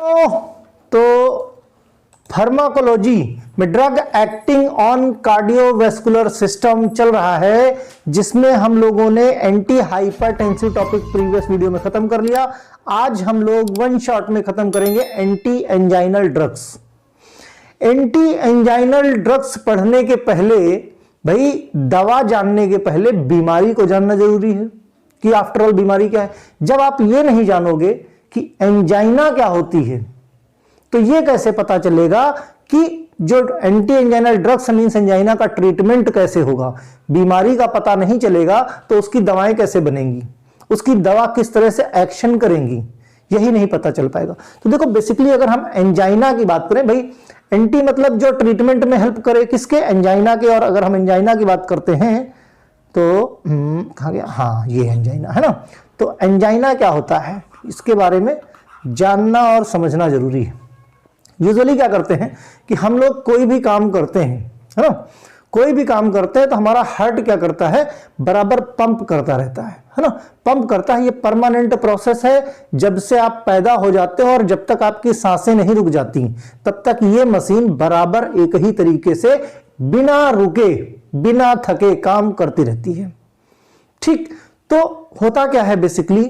तो फार्माकोलॉजी में drug acting on cardiovascular system चल रहा है, जिसमें हम लोगों ने anti hypertensive topic previous video में खत्म कर लिया। आज हम लोग वन शॉट में खत्म करेंगे anti anginal drugs. Anti anginal drugs पढ़ने के पहले भाई दवा जानने के पहले बीमारी को जानना जरूरी है कि आफ्टर ऑल बीमारी क्या है। जब आप ये नहीं जानोगे कि एंजाइना क्या होती है तो ये कैसे पता चलेगा कि जो anti anginal drugs means angina का ट्रीटमेंट कैसे होगा। बीमारी का पता नहीं चलेगा तो उसकी दवाएं कैसे बनेंगी, उसकी दवा किस तरह से एक्शन करेंगी, यही नहीं पता चल पाएगा। तो देखो बेसिकली अगर हम एंजाइना की बात करें, भाई एंटी मतलब जो ट्रीटमेंट में हेल्प करे, किसके, एंजाइना के। और अगर हम एंजाइना की बात करते हैं तो कहाँ गया, हाँ ये एंजाइना है ना। तो एंजाइना क्या होता है इसके बारे में जानना और समझना जरूरी है। यूजुअली क्या करते हैं कि हम लोग कोई भी काम करते हैं, है ना, कोई भी काम करते हैं तो हमारा हार्ट क्या करता है, बराबर पंप करता रहता है ना, पंप करता है। ये परमानेंट प्रोसेस है। जब से आप पैदा हो जाते हो और जब तक आपकी सांसें नहीं रुक जाती तब तक ये मशीन बराबर एक ही तरीके से बिना रुके बिना थके काम करती रहती है। ठीक, तो होता क्या है बेसिकली,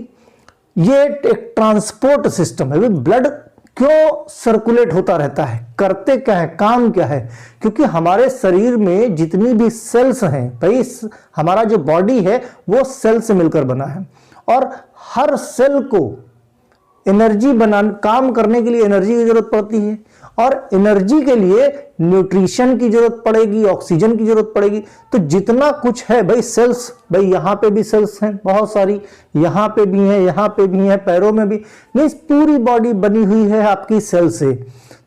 ये एक ट्रांसपोर्ट सिस्टम है। ब्लड क्यों सर्कुलेट होता रहता है, करते क्या है, काम क्या है, क्योंकि हमारे शरीर में जितनी भी सेल्स हैं, भाई हमारा जो बॉडी है वो सेल से मिलकर बना है और हर सेल को एनर्जी काम करने के लिए एनर्जी की जरूरत पड़ती है और एनर्जी के लिए न्यूट्रिशन की जरूरत पड़ेगी, ऑक्सीजन की जरूरत पड़ेगी। तो जितना कुछ है भाई सेल्स, भाई यहां पे भी सेल्स हैं बहुत सारी, यहां पे भी हैं, यहां पे भी हैं, पैरों में भी, मींस पूरी बॉडी बनी हुई है आपकी सेल से।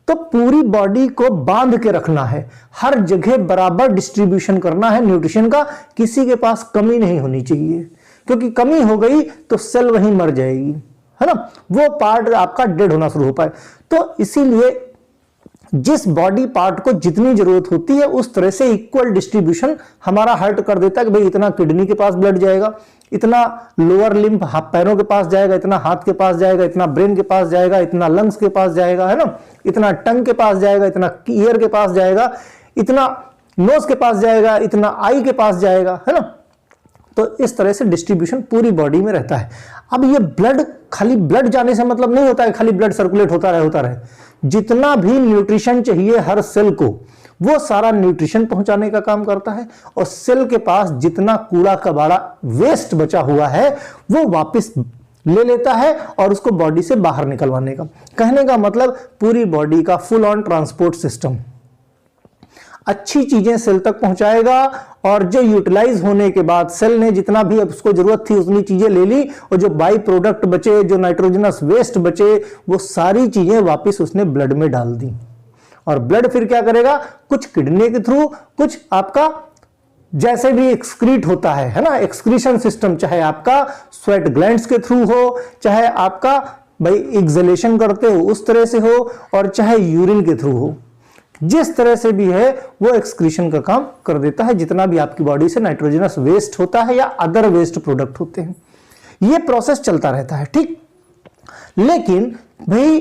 तो पूरी बॉडी को बांध के रखना है, हर जगह बराबर डिस्ट्रीब्यूशन करना है न्यूट्रिशन का, किसी के पास कमी नहीं होनी चाहिए, क्योंकि कमी हो गई तो सेल वहीं मर जाएगी, है ना, वो पार्ट आपका डेड होना शुरू हो पाए। तो इसीलिए जिस बॉडी पार्ट को जितनी जरूरत होती है उस तरह से इक्वल डिस्ट्रीब्यूशन हमारा हार्ट कर देता है कि भाई इतना किडनी के पास ब्लड जाएगा, इतना लोअर लिम्फ पैरों के पास जाएगा, इतना हाथ के पास जाएगा, इतना ब्रेन के पास जाएगा, इतना लंग्स के पास जाएगा, है ना, इतना टंग के पास जाएगा, इतना ईयर के पास जाएगा, इतना नोज के पास जाएगा, इतना आई के पास जाएगा, है ना। तो इस तरह से डिस्ट्रीब्यूशन पूरी बॉडी में रहता है। अब ये ब्लड, खाली ब्लड जाने से मतलब नहीं होता है खाली ब्लड सर्कुलेट होता रहे। जितना भी न्यूट्रिशन चाहिए हर सेल को, वो सारा न्यूट्रिशन पहुंचाने का काम करता है और सेल के पास जितना कूड़ा कबाड़ा वेस्ट बचा हुआ है वो वापस ले लेता है और उसको बॉडी से बाहर निकलवाने का। कहने का मतलब पूरी बॉडी का फुल ऑन ट्रांसपोर्ट सिस्टम अच्छी चीजें सेल तक पहुंचाएगा और जो यूटिलाइज होने के बाद सेल ने जितना भी उसको जरूरत थी उतनी चीजें ले ली और जो बाई प्रोडक्ट बचे, जो नाइट्रोजनस वेस्ट बचे, वो सारी चीजें वापस उसने ब्लड में डाल दी। और ब्लड फिर क्या करेगा, कुछ किडनी के थ्रू, कुछ आपका जैसे भी एक्सक्रीट होता है ना, एक्सक्रीशन सिस्टम, चाहे आपका स्वेट ग्लैंड्स के थ्रू हो, चाहे आपका भाई एक्सलेशन करते हो उस तरह से हो, और चाहे यूरिन के थ्रू हो, जिस तरह से भी है वो एक्सक्रीशन का काम कर देता है। जितना भी आपकी बॉडी से नाइट्रोजनस वेस्ट होता है या अदर वेस्ट प्रोडक्ट होते हैं, ये प्रोसेस चलता रहता है। ठीक, लेकिन भाई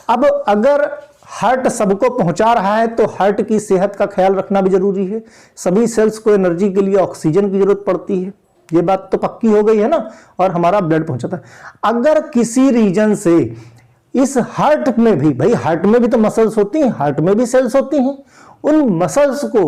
अब अगर हार्ट सबको पहुंचा रहा है तो हार्ट की सेहत का ख्याल रखना भी जरूरी है। सभी सेल्स को एनर्जी के लिए ऑक्सीजन की जरूरत पड़ती है, ये बात तो पक्की हो गई है ना, और हमारा ब्लड पहुंचाता है। अगर किसी रीजन से इस हार्ट में भी, भाई हार्ट में भी तो मसल्स होती हैं, हार्ट में भी सेल्स होती हैं, उन मसल्स को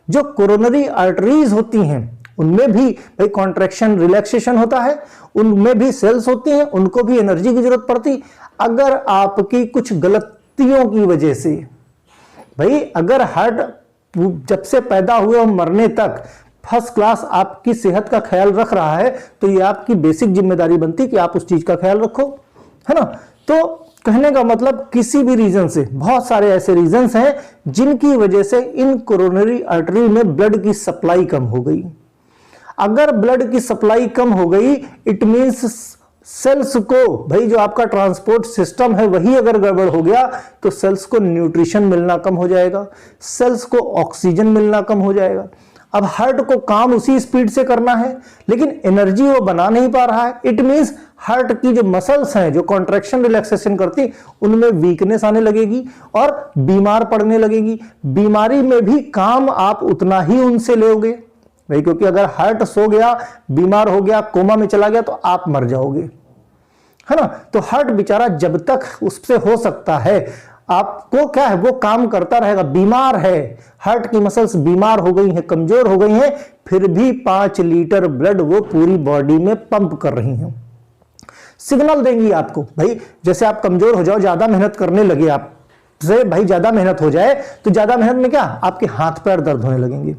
जो कोरोनरी आर्टरीज होती हैं उनमें भी भाई कॉन्ट्रैक्शन रिलैक्सेशन होता है, उनमें भी सेल्स होती हैं, उनको भी एनर्जी की जरूरत पड़ती। अगर आपकी कुछ गलतियों की वजह से, भाई अगर हार्ट जब से पैदा हुए और मरने तक फर्स्ट क्लास आपकी सेहत का ख्याल रख रहा है तो ये आपकी बेसिक जिम्मेदारी बनती कि आप उस चीज का ख्याल रखो, है ना। तो कहने का मतलब किसी भी रीजन से, बहुत सारे ऐसे रीजंस हैं जिनकी वजह से इन कोरोनरी आर्टरी में ब्लड की सप्लाई कम हो गई। अगर ब्लड की सप्लाई कम हो गई इट मींस सेल्स को, भाई जो आपका ट्रांसपोर्ट सिस्टम है वही अगर गड़बड़ हो गया तो सेल्स को न्यूट्रिशन मिलना कम हो जाएगा, सेल्स को ऑक्सीजन मिलना कम हो जाएगा। अब हार्ट को काम उसी स्पीड से करना है लेकिन एनर्जी वो बना नहीं पा रहा है, इट मींस हार्ट की जो मसल्स हैं जो कॉन्ट्रैक्शन रिलैक्सेशन करती उनमें वीकनेस आने लगेगी और बीमार पड़ने लगेगी। बीमारी में भी काम आप उतना ही उनसे लोगे भाई, क्योंकि अगर हार्ट सो गया, बीमार हो गया, कोमा में चला गया तो आप मर जाओगे, है ना। तो हार्ट बेचारा जब तक उससे हो सकता है आपको क्या है वो काम करता रहेगा। बीमार है, हार्ट की मसल्स बीमार हो गई हैं, कमजोर हो गई हैं, फिर भी 5 लीटर ब्लड वो पूरी बॉडी में पंप कर रही हैं। सिग्नल देंगी आपको भाई, जैसे आप कमजोर हो जाओ, ज्यादा मेहनत करने लगे, आपसे भाई ज्यादा मेहनत हो जाए तो ज्यादा मेहनत में क्या आपके हाथ पैर दर्द होने लगेंगे।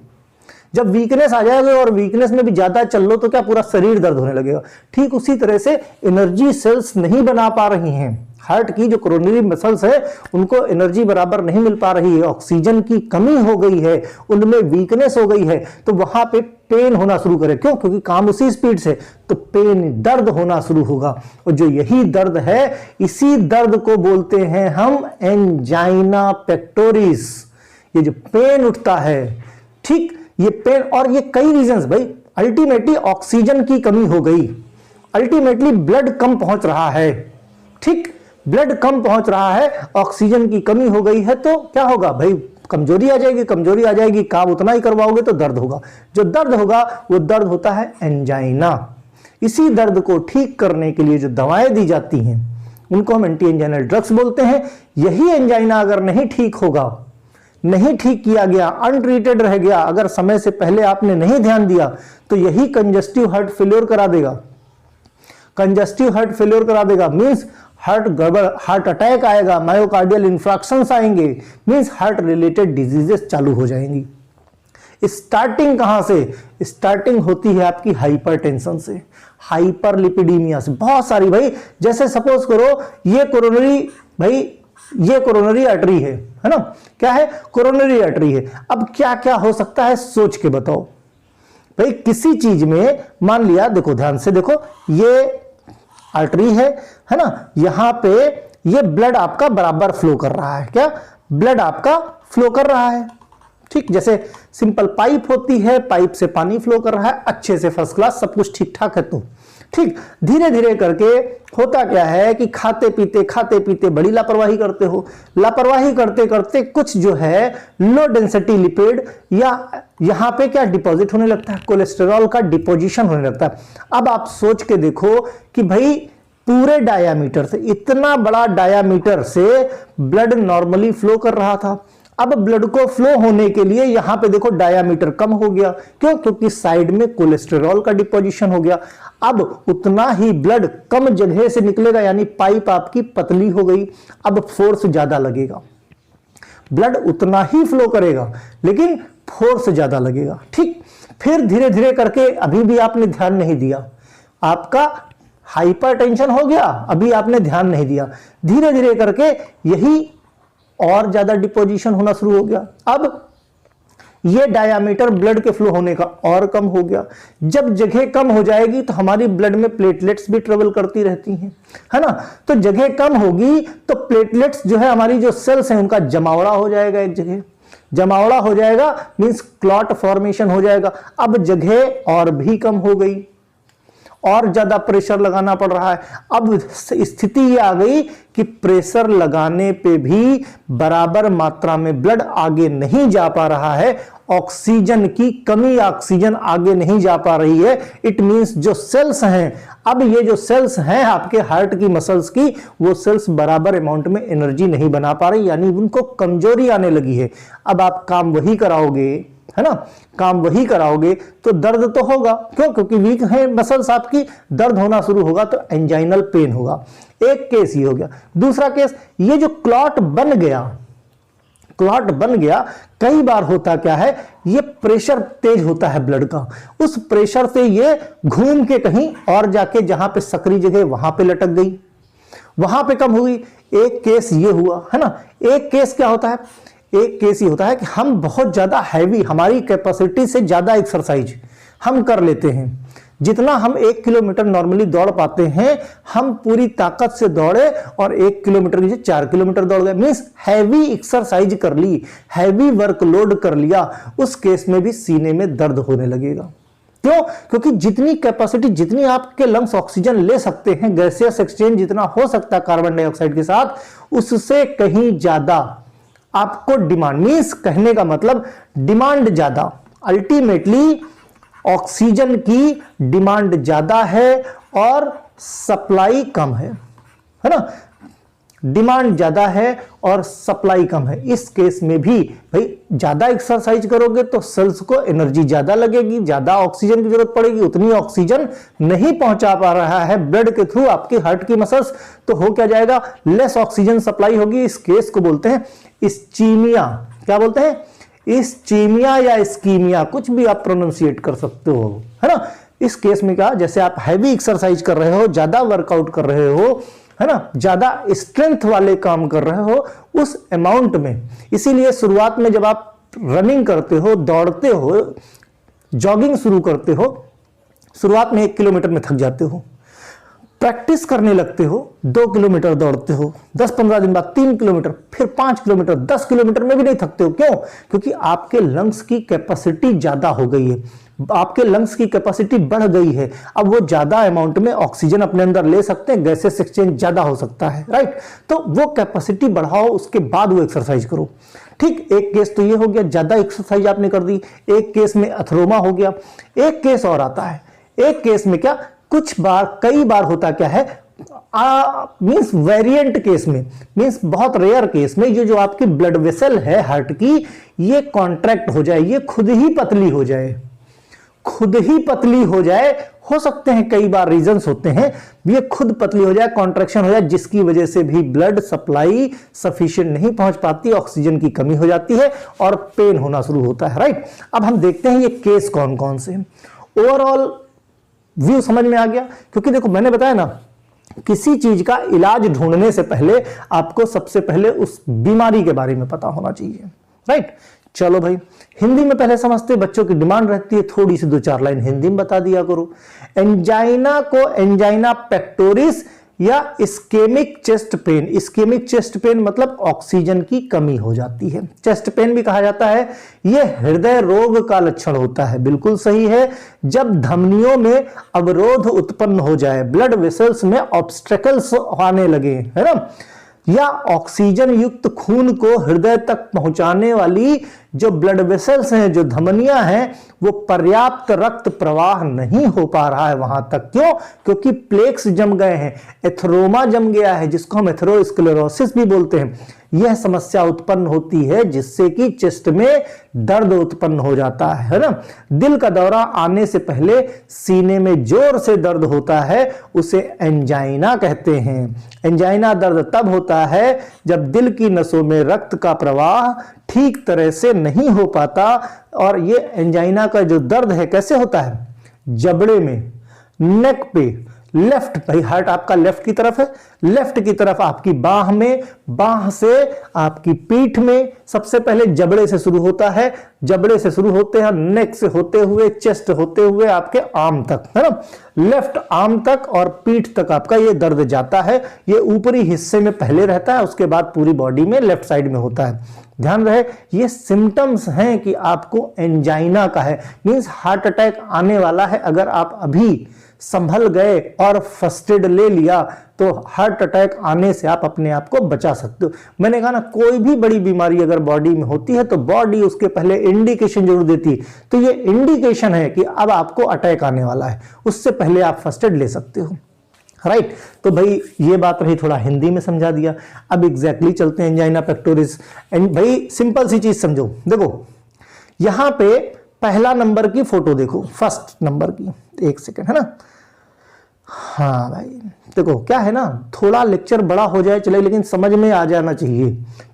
जब वीकनेस आ जाएगा और वीकनेस में भी ज्यादा चल लो तो क्या पूरा शरीर दर्द होने लगेगा। ठीक उसी तरह से एनर्जी सेल्स नहीं बना पा रही हैं, हार्ट की जो कोरोनरी मसल्स है उनको एनर्जी बराबर नहीं मिल पा रही है, ऑक्सीजन की कमी हो गई है, उनमें वीकनेस हो गई है, तो वहां पे पेन होना शुरू करे। क्यों? क्योंकि काम उसी स्पीड से, तो पेन दर्द होना शुरू होगा। और जो यही दर्द है, इसी दर्द को बोलते हैं हम एंजाइना पेक्टोरिस। ये जो पेन उठता है, ठीक, ये पेन, और ये कई रीजंस भाई, अल्टीमेटली ऑक्सीजन की कमी हो गई, अल्टीमेटली ब्लड कम पहुंच रहा है, ठीक, ब्लड कम पहुंच रहा है, ऑक्सीजन की कमी हो गई है, तो क्या होगा भाई, कमजोरी आ जाएगी, कमजोरी आ जाएगी, काम उतना ही करवाओगे तो दर्द होगा। जो दर्द होगा वो दर्द होता है एंजाइना। इसी दर्द को ठीक करने के लिए जो दवाएं दी जाती हैं उनको हम एंटी एंजाइनल ड्रग्स बोलते हैं। यही एंजाइना अगर नहीं ठीक होगा, नहीं ठीक किया गया, अनट्रीटेड रह गया, अगर समय से पहले आपने नहीं ध्यान दिया, तो यही कंजस्टिव हार्ट फेल्योर करा देगा। कंजस्टिव हार्ट फेल्योर करा देगा मींस हार्ट गड़बड़, हार्ट अटैक आएगा, मायोकार्डियल इंफ्रैक्शंस आएंगे, मींस हार्ट रिलेटेड डिजीजेस चालू हो जाएंगी। स्टार्टिंग कहां से? स्टार्टिंग होती है आपकी हाइपरटेंशन से, हाइपरलिपिडीमिया से, बहुत सारी भाई। जैसे सपोज करो ये कोरोनरी, भाई ये कोरोनरी आर्टरी है ना, क्या है? कोरोनरी आर्टरी है। अब क्या क्या हो सकता है सोच के बताओ भाई। किसी चीज में मान लिया, देखो ध्यान से देखो, ये आर्टरी है ना, यहां पे ये ब्लड आपका बराबर फ्लो कर रहा है, क्या ब्लड आपका फ्लो कर रहा है, ठीक, जैसे सिंपल पाइप होती है, पाइप से पानी फ्लो कर रहा है अच्छे से, फर्स्ट क्लास, सब कुछ ठीक ठाक है। तो ठीक, धीरे धीरे करके होता क्या है कि खाते पीते बड़ी लापरवाही करते हो, लापरवाही करते करते कुछ जो है लो डेंसिटी लिपिड या यहां पे क्या डिपॉजिट होने लगता है, कोलेस्टेरॉल का डिपोजिशन होने लगता है। अब आप सोच के देखो कि भाई पूरे डायामीटर से, इतना बड़ा डायामीटर से ब्लड नॉर्मली फ्लो कर रहा था, अब ब्लड को फ्लो होने के लिए यहां पे देखो डायामीटर कम हो गया। क्यों? क्योंकि साइड में कोलेस्टेरॉल का डिपोजिशन हो गया। अब उतना ही ब्लड कम जगह से निकलेगा, यानी पाइप आपकी पतली हो गई, अब फोर्स ज्यादा लगेगा, ब्लड उतना ही फ्लो करेगा लेकिन फोर्स ज्यादा लगेगा। ठीक, फिर धीरे धीरे करके, अभी भी आपने ध्यान नहीं दिया, आपका हाइपरटेंशन हो गया, अभी आपने ध्यान नहीं दिया, धीरे धीरे करके यही और ज्यादा डिपोजिशन होना शुरू हो गया। अब ये डायामीटर ब्लड के फ्लो होने का और कम हो गया। जब जगह कम हो जाएगी तो हमारी ब्लड में प्लेटलेट्स भी ट्रेवल करती रहती हैं, है ना, तो जगह कम होगी तो प्लेटलेट्स जो है, हमारी जो सेल्स हैं, उनका जमावड़ा हो जाएगा, एक जगह जमावड़ा हो जाएगा मींस क्लॉट फॉर्मेशन हो जाएगा। अब जगह और भी कम हो गई, और ज्यादा प्रेशर लगाना पड़ रहा है। अब स्थिति ये आ गई कि प्रेशर लगाने पे भी बराबर मात्रा में ब्लड आगे नहीं जा पा रहा है, ऑक्सीजन की कमी, ऑक्सीजन आगे नहीं जा पा रही है। इट मींस जो सेल्स हैं, अब ये जो सेल्स हैं आपके हार्ट की मसल्स की, वो सेल्स बराबर अमाउंट में एनर्जी नहीं बना पा रही, यानी उनको कमजोरी आने लगी है। अब आप काम वही कराओगे, है ना, काम वही कराओगे तो दर्द तो होगा। क्यों? क्योंकि वीक है मसल्स आपकी, दर्द होना शुरू होगा तो एंजाइनल पेन होगा। एक केस ये हो गया। दूसरा केस, ये जो क्लॉट बन गया, क्लॉट बन गया, कई बार होता क्या है, ये प्रेशर तेज होता है ब्लड का, उस प्रेशर से ये घूम के कहीं और जाके जहां पे सक्रिय जगह वहां पे लटक गई, वहां पे कम हुई। एक केस ये हुआ, है ना। एक केस क्या होता है, एक केस ये होता है कि हम बहुत ज्यादा हैवी, हमारी कैपेसिटी से ज्यादा एक्सरसाइज हम कर लेते हैं। जितना हम 1 किलोमीटर नॉर्मली दौड़ पाते हैं, हम पूरी ताकत से दौड़े और 1 किलोमीटर की 4 किलोमीटर दौड़ गए, मींस हैवी एक्सरसाइज कर ली, हैवी वर्कलोड कर लिया। उस केस में भी सीने में दर्द होने लगेगा, क्यों? क्योंकि जितनी कैपेसिटी, जितनी आपके लंग्स ऑक्सीजन ले सकते हैं, गैसियस एक्सचेंज जितना हो सकता है कार्बन डाइऑक्साइड के साथ, उससे कहीं ज्यादा आपको डिमांड, मींस कहने का मतलब डिमांड ज्यादा, अल्टीमेटली ऑक्सीजन की डिमांड ज्यादा है और सप्लाई कम है ना? डिमांड ज्यादा है और सप्लाई कम है। इस केस में भी भाई ज्यादा एक्सरसाइज करोगे तो सेल्स को एनर्जी ज्यादा लगेगी, ज्यादा ऑक्सीजन की जरूरत पड़ेगी, उतनी ऑक्सीजन नहीं पहुंचा पा रहा है ब्लड के थ्रू आपके हार्ट की मसल्स, तो हो क्या जाएगा, लेस ऑक्सीजन सप्लाई होगी। इस केस को बोलते हैं इस्चीमिया। क्या बोलते हैं? इस्चीमिया या इस्कीमिया, कुछ भी आप प्रोनाउंसिएट कर सकते हो, है ना? इस केस में क्या, जैसे आप हैवी एक्सरसाइज कर रहे हो, ज्यादा वर्कआउट कर रहे हो, है ना, ज्यादा स्ट्रेंथ वाले काम कर रहे हो उस अमाउंट में। इसीलिए शुरुआत में जब आप रनिंग करते हो, दौड़ते हो, जॉगिंग शुरू करते हो, शुरुआत में 1 किलोमीटर में थक जाते हो, प्रैक्टिस करने लगते हो, 2 किलोमीटर दौड़ते हो, 10-15 दिन बाद 3 किलोमीटर, फिर 5 किलोमीटर, 10 किलोमीटर में भी नहीं थकते हो। क्यों? क्योंकि आपके लंग्स की कैपेसिटी ज्यादा हो गई है, आपके लंग्स की कैपेसिटी बढ़ गई है। अब वो ज्यादा अमाउंट में ऑक्सीजन अपने अंदर ले सकते हैं, गैसेस एक्सचेंज ज्यादा हो सकता है, राइट? तो वो कैपेसिटी बढ़ाओ, उसके बाद वो एक्सरसाइज करो। ठीक, एक केस तो ये हो गया, ज्यादा एक्सरसाइज आपने कर दी। एक केस में अथरोमा हो गया। एक केस और आता है, एक केस में क्या, कुछ बार, कई बार होता क्या है, मींस वेरिएंट केस में, मींस बहुत रेयर केस में, ये जो आपकी ब्लड वेसल है हार्ट की, ये कॉन्ट्रैक्ट हो जाए, ये खुद ही पतली हो जाए, खुद ही पतली हो जाए। हो सकते हैं कई बार रीजंस होते हैं, ये खुद पतली हो जाए, कॉन्ट्रैक्शन हो जाए, जिसकी वजह से भी ब्लड सप्लाई सफिशिएंट नहीं पहुंच पाती, ऑक्सीजन की कमी हो जाती है और पेन होना शुरू होता है, राइट? अब हम देखते हैं ये केस कौन कौन से हैं। ओवरऑल व्यू समझ में आ गया? क्योंकि देखो मैंने बताया ना, किसी चीज का इलाज ढूंढने से पहले आपको सबसे पहले उस बीमारी के बारे में पता होना चाहिए, राइट? चलो भाई, हिंदी में पहले समझते, बच्चों की डिमांड रहती है थोड़ी सी 2-4 लाइन हिंदी में बता दिया करो। एंजाइना को एंजाइना पेक्टोरिस या ischaemic chest pain, ischaemic chest pain मतलब ऑक्सीजन की कमी हो जाती है, चेस्ट पेन भी कहा जाता है। यह हृदय रोग का लक्षण होता है, बिल्कुल सही है। जब धमनियों में अवरोध उत्पन्न हो जाए, ब्लड वेसल्स में ऑब्स्ट्रकल्स आने लगे, है ना, या ऑक्सीजन युक्त खून को हृदय तक पहुंचाने वाली जो ब्लड वेसल्स हैं, जो धमनियां हैं, वो पर्याप्त रक्त प्रवाह नहीं हो पा रहा है वहां तक। क्यों? क्योंकि प्लेक्स जम गए हैं, एथरोमा जम गया है, जिसको हम एथेरोस्क्लेरोसिस भी बोलते हैं। यह समस्या उत्पन्न होती है जिससे कि चेस्ट में दर्द उत्पन्न हो जाता है ना। दिल का दौरा आने से पहले सीने में जोर से दर्द होता है, उसे एंजाइना कहते हैं। एंजाइना दर्द तब होता है जब दिल की नसों में रक्त का प्रवाह ठीक तरह से नहीं हो पाता। और ये एंजाइना का जो दर्द है कैसे होता है? जबड़े में, नेक पे, लेफ्ट, भाई हार्ट आपका लेफ्ट की तरफ है, लेफ्ट की तरफ आपकी बाह में, बाह से आपकी पीठ में, सबसे पहले जबड़े से शुरू होता है, जबड़े से शुरू होते हैं, नेक से होते हुए, चेस्ट होते हुए आपके आर्म तक, है ना, लेफ्ट आर्म तक और पीठ तक आपका ये दर्द जाता है। ये ऊपरी हिस्से में पहले रहता है, उसके बाद पूरी बॉडी में लेफ्ट साइड में होता है। ध्यान रहे, ये सिम्टम्स हैं कि आपको एंजाइना का है, मींस हार्ट अटैक आने वाला है। अगर आप अभी संभल गए और फर्स्ट एड ले लिया तो हार्ट अटैक आने से आप अपने आप को बचा सकते हो। मैंने कहा ना, कोई भी बड़ी बीमारी अगर बॉडी में होती है तो बॉडी उसके पहले इंडिकेशन जरूर देती है। तो ये इंडिकेशन है कि अब आपको अटैक आने वाला है, उससे पहले आप फर्स्ट एड ले सकते हो, राइट। तो भाई ये बात रही, थोड़ा हिंदी में समझा दिया। अब एग्जैक्टली चलते हैं एंजाइना पेक्टोरिस। भाई सिंपल सी चीज समझो, देखो यहां पे पहला नंबर की फोटो देखो, फर्स्ट नंबर की, एक सेकेंड, है ना। हाँ भाई देखो क्या है ना, थोड़ा लेक्चर बड़ा हो जाए चले, लेकिन समझ में आ जाना चाहिए।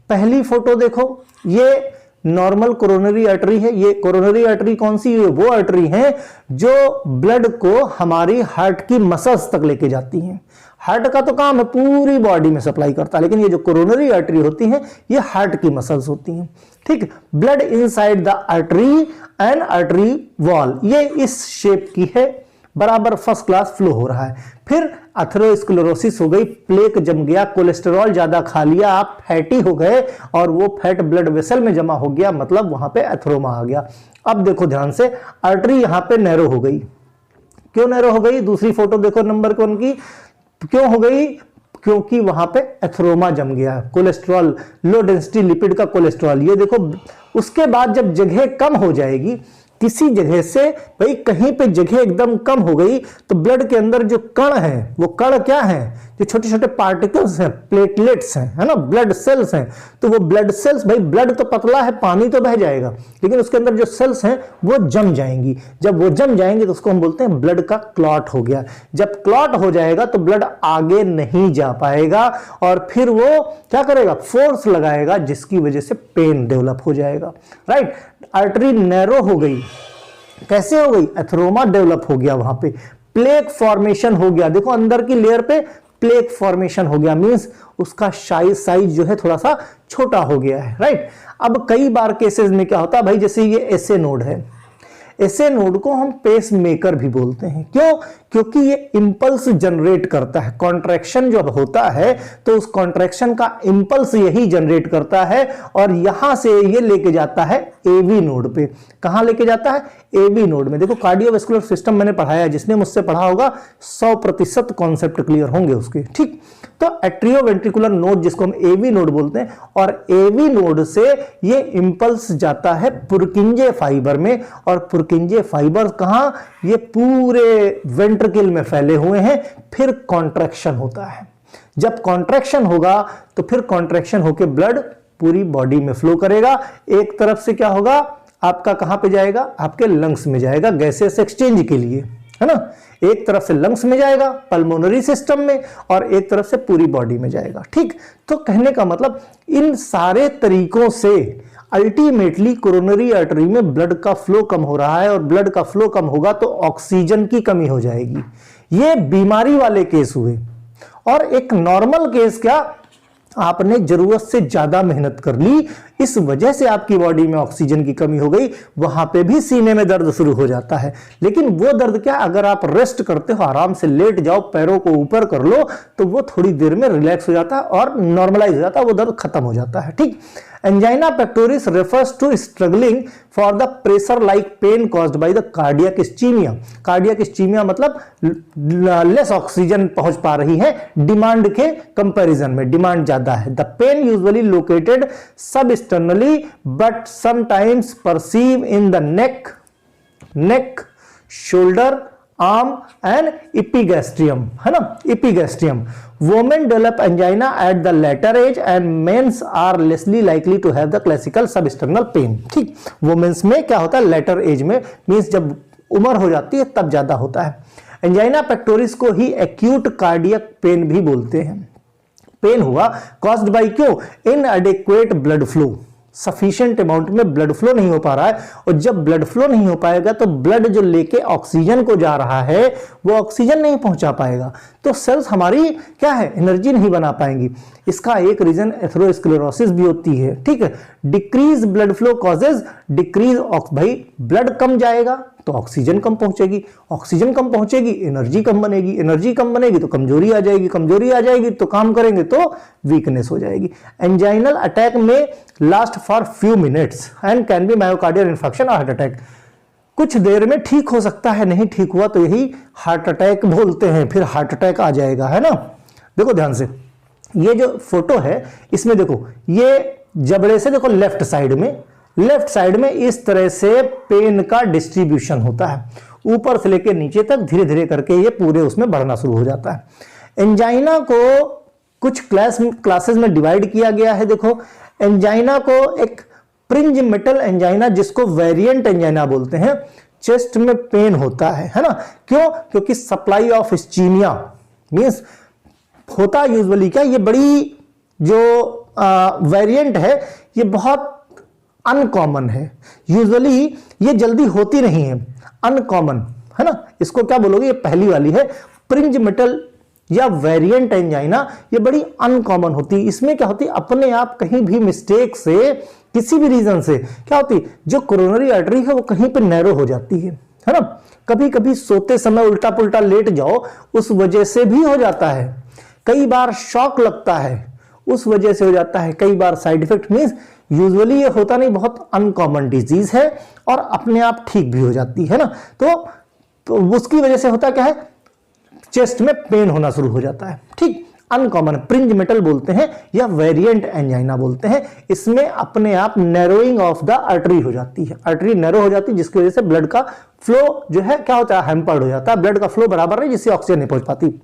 पहली फोटो देखो, ये नॉर्मल कोरोनरी आर्टरी है। ये कोरोनरी आर्टरी कौन सी है? वो आर्टरी है जो ब्लड को हमारी हार्ट की मसल्स तक लेके जाती हैं। हार्ट का तो काम है पूरी बॉडी में सप्लाई करता है, लेकिन ये जो कोरोनरी आर्टरी होती हैं ये हार्ट की मसल्स होती हैं, ठीक। Blood inside the artery and artery wall, ये इस शेप की है, बराबर फर्स्ट क्लास फ्लो हो रहा है। फिर अथेरोस्क्लेरोसिस हो गई, प्लेक जम गया, कोलेस्टेरॉल ज्यादा खा लिया, आप फैटी हो गए और वो फैट ब्लड वेसल में जमा हो गया, मतलब वहां पे एथेरोमा आ गया। अब देखो ध्यान से, आर्टरी यहां पे नैरो हो गई। क्यों नैरो हो गई? दूसरी फोटो देखो नंबर 1 की, क्यों हो गई? क्योंकि वहां पे एथेरोमा जम गया, कोलेस्ट्रॉल, लो डेंसिटी लिपिड का कोलेस्ट्रॉल। ये देखो, उसके बाद जब जगह कम हो जाएगी किसी जगह से, भाई कहीं पे जगह एकदम कम हो गई, तो ब्लड के अंदर जो कण है, वो कण क्या है? जो छोटे छोटे पार्टिकल्स हैं, प्लेटलेट्स हैं, है ना, ब्लड सेल्स हैं। तो वो ब्लड सेल्स, भाई ब्लड तो पतला है, पानी तो बह जाएगा, लेकिन उसके अंदर जो सेल्स हैं वो जम जाएंगी। जब वो जम जाएंगे तो उसको हम बोलते हैं ब्लड का क्लॉट हो गया। जब क्लॉट हो जाएगा तो ब्लड आगे नहीं जा पाएगा और फिर वो क्या करेगा? फोर्स लगाएगा, जिसकी वजह से पेन डेवलप हो जाएगा। राइट, आर्टरी नैरो हो गई। कैसे हो गई? एथेरोमा डेवलप हो गया, वहां पे प्लेक फॉर्मेशन हो गया। देखो अंदर की लेयर पे प्लेक फॉर्मेशन हो गया, मींस उसका साइज जो है थोड़ा सा छोटा हो गया है। राइट, अब कई बार केसेस में क्या होता है भाई, जैसे ये एसए नोड है, एसए नोड को हम पेस मेकर भी बोलते हैं। क्यों? क्योंकि ये इंपल्स जनरेट करता है। कॉन्ट्रैक्शन जब होता है तो उस कॉन्ट्रैक्शन का इंपल्स यही जनरेट करता है और यहां से ये लेके जाता है एवी नोड पे। कहां लेके जाता है? एवी नोड में। देखो कार्डियोवैस्कुलर सिस्टम मैंने पढ़ाया, जिसने मुझसे पढ़ा होगा 100% कॉन्सेप्ट क्लियर होंगे उसके। ठीक, तो एट्रियोवेंट्रिकुलर नोड, जिसको हम एवी नोड बोलते हैं, और एवी नोड से ये इंपल्स जाता है पुरकिंजे फाइबर में, और पुरकिंजे फाइबर कहां? ये पूरे वेंट्रिकल में फैले हुए हैं। फिर कॉन्ट्रैक्शन होता है। जब कॉन्ट्रैक्शन होगा तो फिर कॉन्ट्रैक्शन होकर ब्लड पूरी बॉडी में फ्लो करेगा। एक तरफ से क्या होगा? आपका कहां पे जाएगा? आपके लंग्स में जाएगा, गैसेस एक्सचेंज के लिए, है ना। एक तरफ से लंग्स में जाएगा, पल्मोनरी सिस्टम में, और एक तरफ से पूरी बॉडी में जाएगा। ठीक, तो कहने का मतलब इन सारे तरीकों से अल्टीमेटली कोरोनरी आर्टरी में ब्लड का फ्लो कम हो रहा है, और ब्लड का फ्लो कम होगा तो ऑक्सीजन की कमी हो जाएगी। ये बीमारी वाले केस हुए। और एक नॉर्मल केस क्या? आपने जरूरत से ज्यादा मेहनत कर ली, इस वजह से आपकी बॉडी में ऑक्सीजन की कमी हो गई, वहां पे भी सीने में दर्द शुरू हो जाता है। लेकिन वो दर्द क्या, अगर आप रेस्ट करते हो, आराम से लेट जाओ, पैरों को ऊपर कर लो, तो वो थोड़ी देर में रिलैक्स हो जाता है और नॉर्मलाइज हो जाता है, वो दर्द खत्म हो जाता है। ठीक, angina pectoris refers to struggling for the pressure like pain caused by the cardiac ischaemia. Cardiac ischaemia मतलब लेस ऑक्सीजन पहुंच पा रही है डिमांड के कंपैरिजन में, डिमांड ज्यादा है। द पेन यूजुअली लोकेटेड सब externally but sometimes perceive in the neck, shoulder, arm and epigastrium, है ना, epigastrium. Women develop angina at the later age and men are lessly likely to have the classical substernal pain. ठीक, women's में क्या होता है? Letter as में, means जब उम्र हो जाती है तब ज्यादा होता है। एंजाइना पेक्टोरिस को ही एक्यूट कार्डियक पेन भी बोलते हैं। पेन हुआ कॉज्ड बाय क्यों? इनएडिक्वेट ब्लड फ्लो, सफिशिएंट अमाउंट में ब्लड फ्लो नहीं हो पा रहा है, और जब ब्लड फ्लो नहीं हो पाएगा तो ब्लड जो लेके ऑक्सीजन को जा रहा है वो ऑक्सीजन नहीं पहुंचा पाएगा, तो सेल्स हमारी क्या है? एनर्जी नहीं बना पाएंगी। इसका एक रीजन एथेरोस्क्लेरोसिस भी होती है। ठीक है, decrease blood flow causes decrease, भाई ब्लड कम जाएगा तो ऑक्सीजन कम पहुंचेगी, ऑक्सीजन कम पहुंचेगी, एनर्जी कम बनेगी, एनर्जी कम बनेगी तो कमजोरी आ जाएगी, कमजोरी आ जाएगी तो काम करेंगे तो वीकनेस हो जाएगी। एंजाइनल अटैक में last for few minutes and can be myocardial infection और हार्ट अटैक। कुछ देर में ठीक हो सकता है, नहीं ठीक हुआ तो यही हार्ट अटैक बोलते हैं, फिर हार्ट अटैक आ जाएगा, है ना। देखो ध्यान से, ये जो फोटो है इसमें देखो, ये जबड़े से देखो लेफ्ट साइड में इस तरह से पेन का डिस्ट्रीब्यूशन होता है, ऊपर से लेकर नीचे तक धीरे धीरे करके ये पूरे उसमें बढ़ना शुरू हो जाता है। एंजाइना को कुछ क्लासेस में डिवाइड किया गया है। देखो, एंजाइना को एक प्रिंज मेटल एंजाइना, जिसको वेरिएंट एंजाइना बोलते हैं, चेस्ट में पेन होता है ना। क्यों? क्योंकि सप्लाई ऑफ इस्चीमिया मींस होता यूजुअली क्या, ये बड़ी जो वेरिएंट है ये बहुत अनकॉमन है, यूजुअली ये जल्दी होती नहीं है, अनकॉमन, है ना। इसको क्या बोलोगे? ये पहली वाली है प्रिंज मेटल या वेरिएंट एंजाइना, ये बड़ी अनकॉमन होती है। इसमें क्या होती है? अपने आप कहीं भी मिस्टेक से, किसी भी रीजन से क्या होती है, जो कोरोनरी आर्टरी है वो कहीं पे नैरो हो जाती है, है ना। कभी कभी सोते समय उल्टा पुल्टा लेट जाओ, उस वजह से भी हो जाता है। कई बार शॉक लगता है, उस वजह से हो जाता है। कई बार साइड इफेक्ट मींस यूजुअली ये होता नहीं, बहुत अनकॉमन डिजीज है और अपने आप ठीक भी हो जाती है ना। तो उसकी वजह से होता क्या है, चेस्ट में पेन होना शुरू हो जाता है। ठीक, अनकॉमन प्रिंज मेटल बोलते हैं या वेरिएंट एंजाइना बोलते हैं। इसमें अपने आप नैरोइंग ऑफ द आर्टरी हो जाती है, आर्टरी नैरो हो जाती है, जिसकी वजह से ब्लड का फ्लो जो है क्या होता है, हैम्पर्ड हो जाता है। ब्लड का फ्लो बराबर नहीं, जिससे ऑक्सीजन नहीं पहुंच पाती।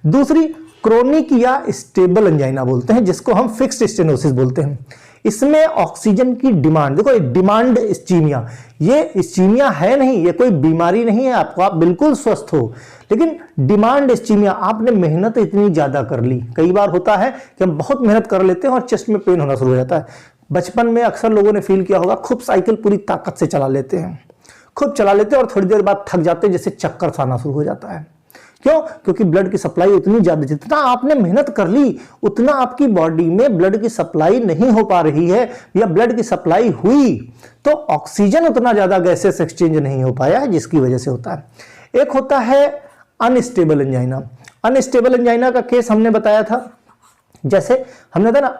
दूसरी क्रोनिक या स्टेबल एंजाइना बोलते हैं, जिसको हम फिक्स्ड स्टेनोसिस बोलते हैं। इसमें ऑक्सीजन की डिमांड, देखो डिमांड इस्चीमिया, ये इस्चीमिया है नहीं, ये कोई बीमारी नहीं है आपको, आप बिल्कुल स्वस्थ हो, लेकिन डिमांड इस्चीमिया, आपने मेहनत इतनी ज्यादा कर ली। कई बार होता है कि हम बहुत मेहनत कर लेते हैं और चेस्ट में पेन होना शुरू हो जाता है। बचपन में अक्सर लोगों ने फील किया होगा, खूब साइकिल पूरी ताकत से चला लेते हैं, खूब चला लेते हैं और थोड़ी देर बाद थक जाते हैं, जैसे चक्कर आना शुरू हो जाता है। क्यों? क्योंकि ब्लड की सप्लाई उतनी ज्यादा, जितना आपने मेहनत कर ली उतना आपकी बॉडी में ब्लड की सप्लाई नहीं हो पा रही है, या ब्लड की सप्लाई हुई तो ऑक्सीजन उतना ज्यादा गैसेस एक्सचेंज नहीं हो पाया है, जिसकी वजह से होता है। एक होता है अनस्टेबल एंजाइना। अनस्टेबल एंजाइना का केस हमने बताया था, जैसे हमने था ना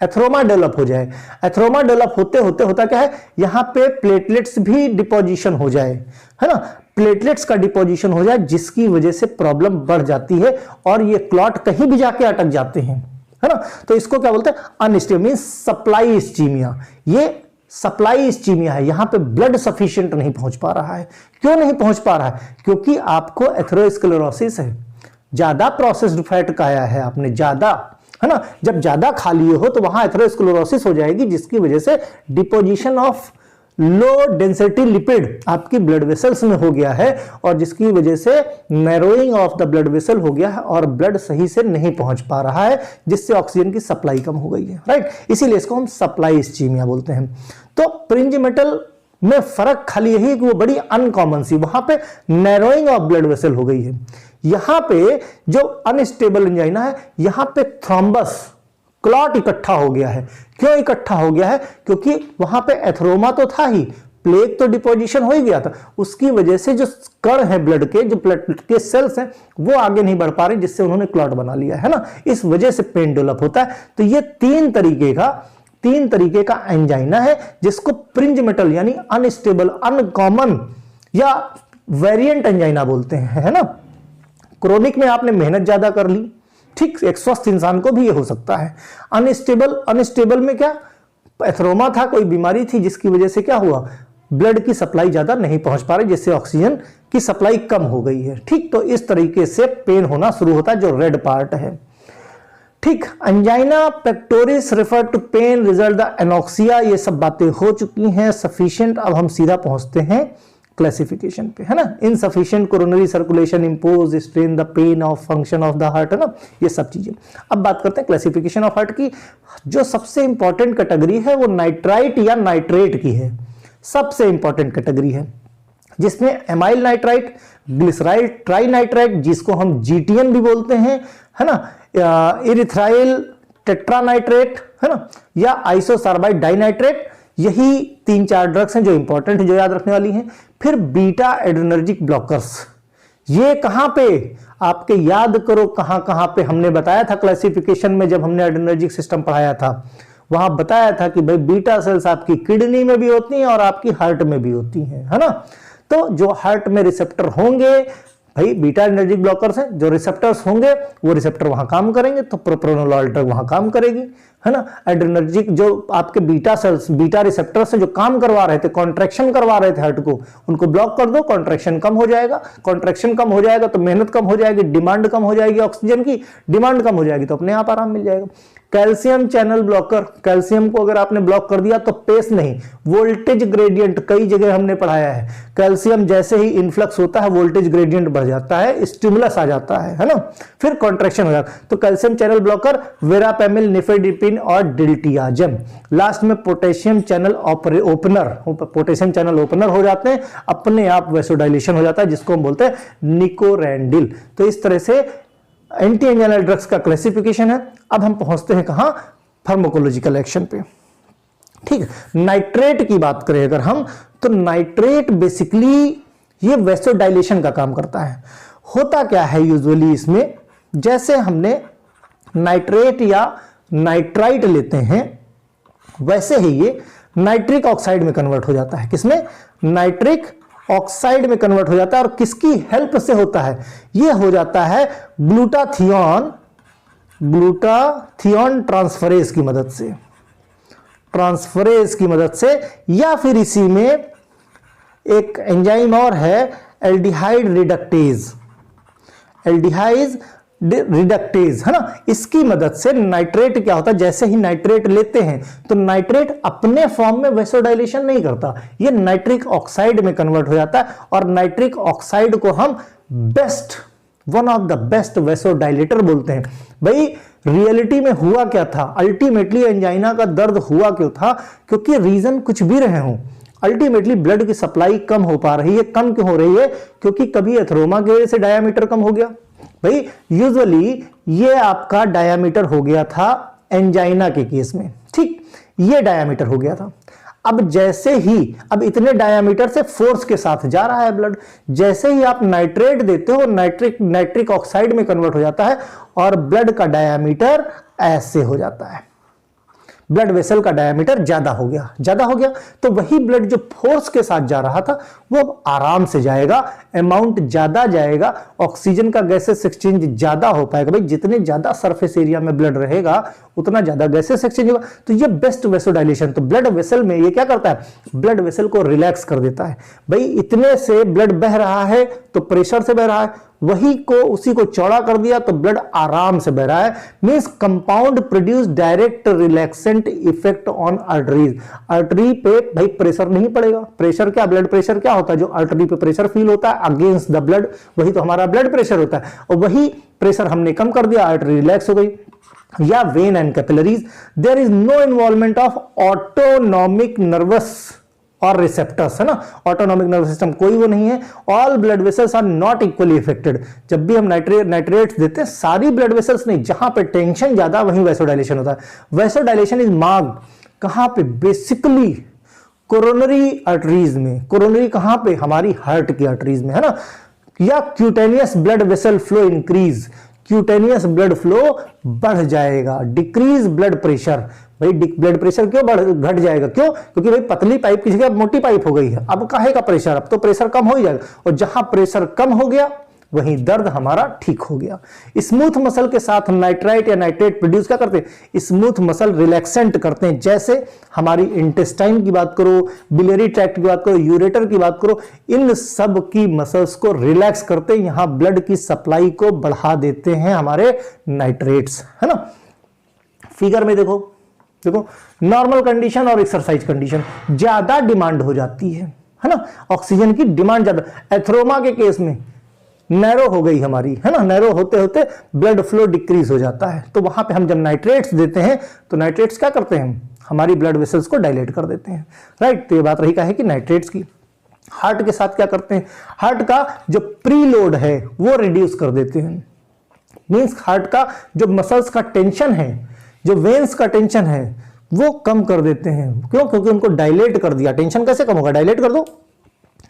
एथ्रोमा डेवलप हो जाए। एथ्रोमा डेवलप होते होते होता क्या है, यहां पे प्लेटलेट्स भी डिपोजिशन हो जाए, है ना, प्लेटलेट्स का डिपोजिशन हो जाए, जिसकी वजह से प्रॉब्लम बढ़ जाती है और ये क्लॉट कहीं भी जाके अटक जाते हैं, है ना। तो इसको क्या बोलते हैं, अनस्टेबल मींस सप्लाई इस्चीमिया। ये सप्लाई इस्चीमिया है, यहां पे ब्लड सफिशिएंट नहीं पहुंच पा रहा है। क्यों नहीं पहुंच पा रहा है? क्योंकि आपको एथेरोस्क्लेरोसिस है, ज्यादा प्रोसेस्ड फैट खाया है आपने, ज्यादा, है ना। जब ज्यादा खा लिए हो तो वहां एथेरोस्क्लेरोसिस हो जाएगी, जिसकी वजह से deposition of low density lipid आपकी ब्लड वेसल्स में हो गया है, और जिसकी वजह से narrowing of the blood vessel हो गया है और ब्लड सही से नहीं पहुंच पा रहा है, जिससे ऑक्सीजन की सप्लाई कम हो गई है, राइट। इसीलिए इसको हम सप्लाई इस्चीमिया बोलते हैं। तो प्रिंज मेटल में फर्क खाली यही है कि वो बड़ी अनकॉमन सी, वहां पे नैरोइंग ऑफ ब्लड वेसल हो गई है। यहां पे जो अनस्टेबल एंजाइना है, यहां पे थ्रोम्बस क्लॉट इकट्ठा हो गया है। क्यों इकट्ठा हो गया है? क्योंकि वहां पे एथ्रोमा तो था ही, प्लेग तो डिपोजिशन हो ही गया था, उसकी वजह से जो कण है ब्लड के, जो ब्लड के सेल्स हैं, वो आगे नहीं बढ़ पा रहे, जिससे उन्होंने क्लॉट बना लिया है ना। इस वजह से पेन डेवलप होता है। तो ये तीन तरीके का एंजाइना है, जिसको प्रिंज मेटल यानी अनस्टेबल, अनकॉमन या वेरिएंट एंजाइना बोलते हैं, है ना। क्रोनिक में आपने मेहनत ज्यादा कर ली, ठीक, एक स्वस्थ इंसान को भी ये हो सकता है। अनस्टेबल में क्या, एथ्रोमा था, कोई बीमारी थी, जिसकी वजह से क्या हुआ, ब्लड की सप्लाई ज्यादा नहीं पहुंच पा रही, जिससे ऑक्सीजन की सप्लाई कम हो गई है। ठीक, तो इस तरीके से पेन होना शुरू होता है, जो रेड पार्ट है। ठीक, angina pectoris refer to pain result the anoxia, ये सब बातें हो चुकी हैं, सफिशिएंट। अब हम सीधा पहुंचते हैं क्लासिफिकेशन पे, है ना। Insufficient coronary circulation impose strain the pain of function of the heart, है ना, ये सब चीजें। अब बात करते हैं क्लासिफिकेशन ऑफ हार्ट की। जो सबसे इंपॉर्टेंट कैटेगरी है वो नाइट्राइट या नाइट्रेट की है, सबसे इंपॉर्टेंट कैटेगरी है, जिसमें एमाइल नाइट्राइट, ग्लिसराइल ट्राइनाइट्राइट, जिसको हम जीटीएन भी बोलते हैं, है ना, इरिथ्राइल टेट्रानाइट्रेट, है ना, या आइसोसार्बाइड डाइनाइट्रेट, यही 3-4 ड्रग्स हैं जो इंपॉर्टेंट है, जो याद रखने वाली हैं। फिर बीटा एड्रेनर्जिक ब्लॉकर्स, ये कहां पे आपके, याद करो कहां कहां पे हमने बताया था क्लासिफिकेशन में, जब हमने एड्रेनर्जिक सिस्टम पढ़ाया था, वहां बताया था कि भाई बीटा सेल्स आपकी किडनी में भी होती हैं और आपकी हार्ट में भी होती हैं, है ना। तो जो हार्ट में रिसेप्टर होंगे, भाई बीटा एड्रेनर्जिक ब्लॉकर्स हैं, जो रिसेप्टर्स होंगे वो रिसेप्टर वहां काम करेंगे, तो प्रोप्रानोलोल ड्रग वहां काम करेगी, है ना। एड्रेनर्जिक जो आपके बीटा सेल्स, बीटा रिसेप्टर्स से जो काम करवा रहे थे, कॉन्ट्रैक्शन करवा रहे थे हार्ट को, उनको ब्लॉक कर दो, कॉन्ट्रैक्शन कम हो जाएगा। कॉन्ट्रैक्शन कम हो जाएगा तो मेहनत कम हो जाएगी, डिमांड कम हो जाएगी, ऑक्सीजन की डिमांड कम हो जाएगी, तो अपने आप आराम मिल जाएगा। कैल्शियम चैनल ब्लॉकर, कैल्शियम को अगर आपने ब्लॉक कर दिया तो पेस नहीं, वोल्टेज ग्रेडियंट, कई जगह हमने पढ़ाया है, कैल्शियम जैसे ही इन्फ्लक्स होता है वोल्टेज ग्रेडियंट बढ़ जाता है, स्टिमुलस आ जाता है ना, फिर कॉन्ट्रैक्शन हो जाता है। तो कैल्शियम चैनल ब्लॉकर वेरापेमिल, निफेडिपिन और डिल्टियाजम। लास्ट में potassium channel opener, potassium channel opener हो जाते हैं, अपने आप वैसोडाइलेशन हो जाता है, जिसको हम बोलते हैं निकोरेंडिल। तो इस तरह से एंटी एंजाइनल ड्रग्स का क्लासिफिकेशन है। अब हम पहुंचते हैं कहां, फार्माकोलॉजिकल एक्शन पे। ठीक है। नाइट्रेट की बात करें अगर हम, तो नाइट्रेट बेसिकली ये वैसोडाइलेशन का काम करता है। होता क्या है यूजुअली इसमें, जैसे हमने नाइट्रेट या नाइट्राइट लेते हैं, वैसे ही ये नाइट्रिक ऑक्साइड में कन्वर्ट हो जाता है। किसमें? नाइट्रिक ऑक्साइड में कन्वर्ट हो जाता है। और किसकी हेल्प से होता है? ये हो जाता है ग्लूटाथियोन ट्रांसफरेज की मदद से, या फिर इसी में एक एंजाइम और है एल्डिहाइड रिडक्टेज, है ना। इसकी मदद से नाइट्रेट क्या होता है, जैसे ही नाइट्रेट लेते हैं तो नाइट्रेट अपने फॉर्म में वैसोडाइलेशन नहीं करता, ये नाइट्रिक ऑक्साइड में कन्वर्ट हो जाता है। और नाइट्रिक ऑक्साइड को हम one of the best vasodilator बोलते हैं। भाई रियलिटी में हुआ क्या था, अल्टीमेटली एंजाइना का दर्द हुआ क्यों था? क्योंकि रीजन कुछ भी रहे हों, अल्टीमेटली ब्लड की सप्लाई कम हो पा रही है। कम क्यों हो रही है? क्योंकि कभी एथरोमा की वजह से डायामीटर कम हो गया। भाई यूजुअली ये आपका डायामीटर हो गया था एंजाइना के केस में, ठीक, ये डायामीटर हो गया था। अब जैसे ही, अब इतने डायामीटर से फोर्स के साथ जा रहा है ब्लड, जैसे ही आप नाइट्रेट देते हो, नाइट्रिक ऑक्साइड में कन्वर्ट हो जाता है और ब्लड का डायामीटर ऐसे हो जाता है। ब्लड वेसल का डायमीटर ज्यादा हो गया, तो वही ब्लड जो फोर्स के साथ जा रहा था वो अब आराम से जाएगा, अमाउंट ज्यादा जाएगा, ऑक्सीजन का गैसेस एक्सचेंज ज्यादा हो पाएगा। भाई जितने ज्यादा सरफेस एरिया में ब्लड रहेगा उतना ज्यादा गैसेस एक्सचेंज होगा, तो ये बेस्ट वेसोडाइलेशन। तो ब्लड वेसल में ये क्या करता है, ब्लड वेसल को रिलैक्स कर देता है। भाई इतने से ब्लड बह रहा है तो प्रेशर से बह रहा है, उसी को चौड़ा कर दिया तो ब्लड आराम से बह रहा है। Means compound produce direct relaxant effect on arteries. Artery पे भाई प्रेशर नहीं पड़ेगा। प्रेशर क्या, ब्लड प्रेशर क्या होता है? जो आर्टरी पे प्रेशर फील होता है अगेंस्ट द ब्लड, वही तो हमारा ब्लड प्रेशर होता है। और वही प्रेशर हमने कम कर दिया, आर्टरी रिलैक्स हो गई। या vein and capillaries, there is no involvement of autonomic nervous और रिसेप्टर्स, है ना। ऑटोनॉमिक नर्वस सिस्टम कोई वो नहीं है। All blood vessels are not equally affected. जब भी हम नाइट्रेट्स देते हैं, सारी ब्लड वेसल्स नहीं, जहां पे टेंशन ज्यादा वहीं वैसोडाइलेशन होता है। वैसोडाइलेशन इज मार्क्ड कहां पे? बेसिकली कोरोनरी आर्टरीज में। कोरोनरी कहां पे? हमारी हार्ट की आर्टरीज में, है ना। या cutaneous blood vessel flow increase, cutaneous blood flow बढ़ जाएगा। डिक्रीज ब्लड प्रेशर, भाई ब्लड प्रेशर क्यों घट जाएगा? क्यों? क्योंकि भाई पतली पाइप की जगह मोटी पाइप हो गई है, अब काहे का प्रेशर, अब तो प्रेशर कम हो ही जाएगा। और जहां प्रेशर कम हो गया वहीं दर्द हमारा ठीक हो गया। स्मूथ मसल के साथ नाइट्राइट या नाइट्रेट प्रोड्यूस क्या करते हैं? स्मूथ मसल रिलैक्सेंट करते हैं। जैसे हमारी इंटेस्टाइन की बात करो, बिलियरी ट्रैक्ट की बात करो, यूरेटर की बात करो, इन सब की मसल्स को रिलैक्स करते हैं, यहां ब्लड की सप्लाई को बढ़ा देते हैं हमारे नाइट्रेट्स, है ना। फिगर में देखो नॉर्मल कंडीशन और एक्सरसाइज कंडीशन ज्यादा डिमांड हो जाती है ना। ऑक्सीजन की डिमांड ज्यादा। एथरोमा के केस में नैरो हो गई हमारी, है ना। नैरो होते होते ब्लड फ्लो डिक्रीज हो जाता है, तो वहां पे हम जब नाइट्रेट्स देते हैं तो नाइट्रेट्स क्या करते हैं? हमारी ब्लड वेसल्स को डायलेट कर देते हैं, राइट। तो ये बात रही का है कि नाइट्रेट्स की। हार्ट के साथ क्या करते हैं? हार्ट का जो प्रीलोड है वो रिड्यूस कर देते हैं। मींस हार्ट का जो मसल्स का टेंशन है, जो वेन्स का टेंशन है, वो कम कर देते हैं। क्यों? क्योंकि उनको डायलेट कर दिया। टेंशन कैसे कम होगा? डायलेट कर दो।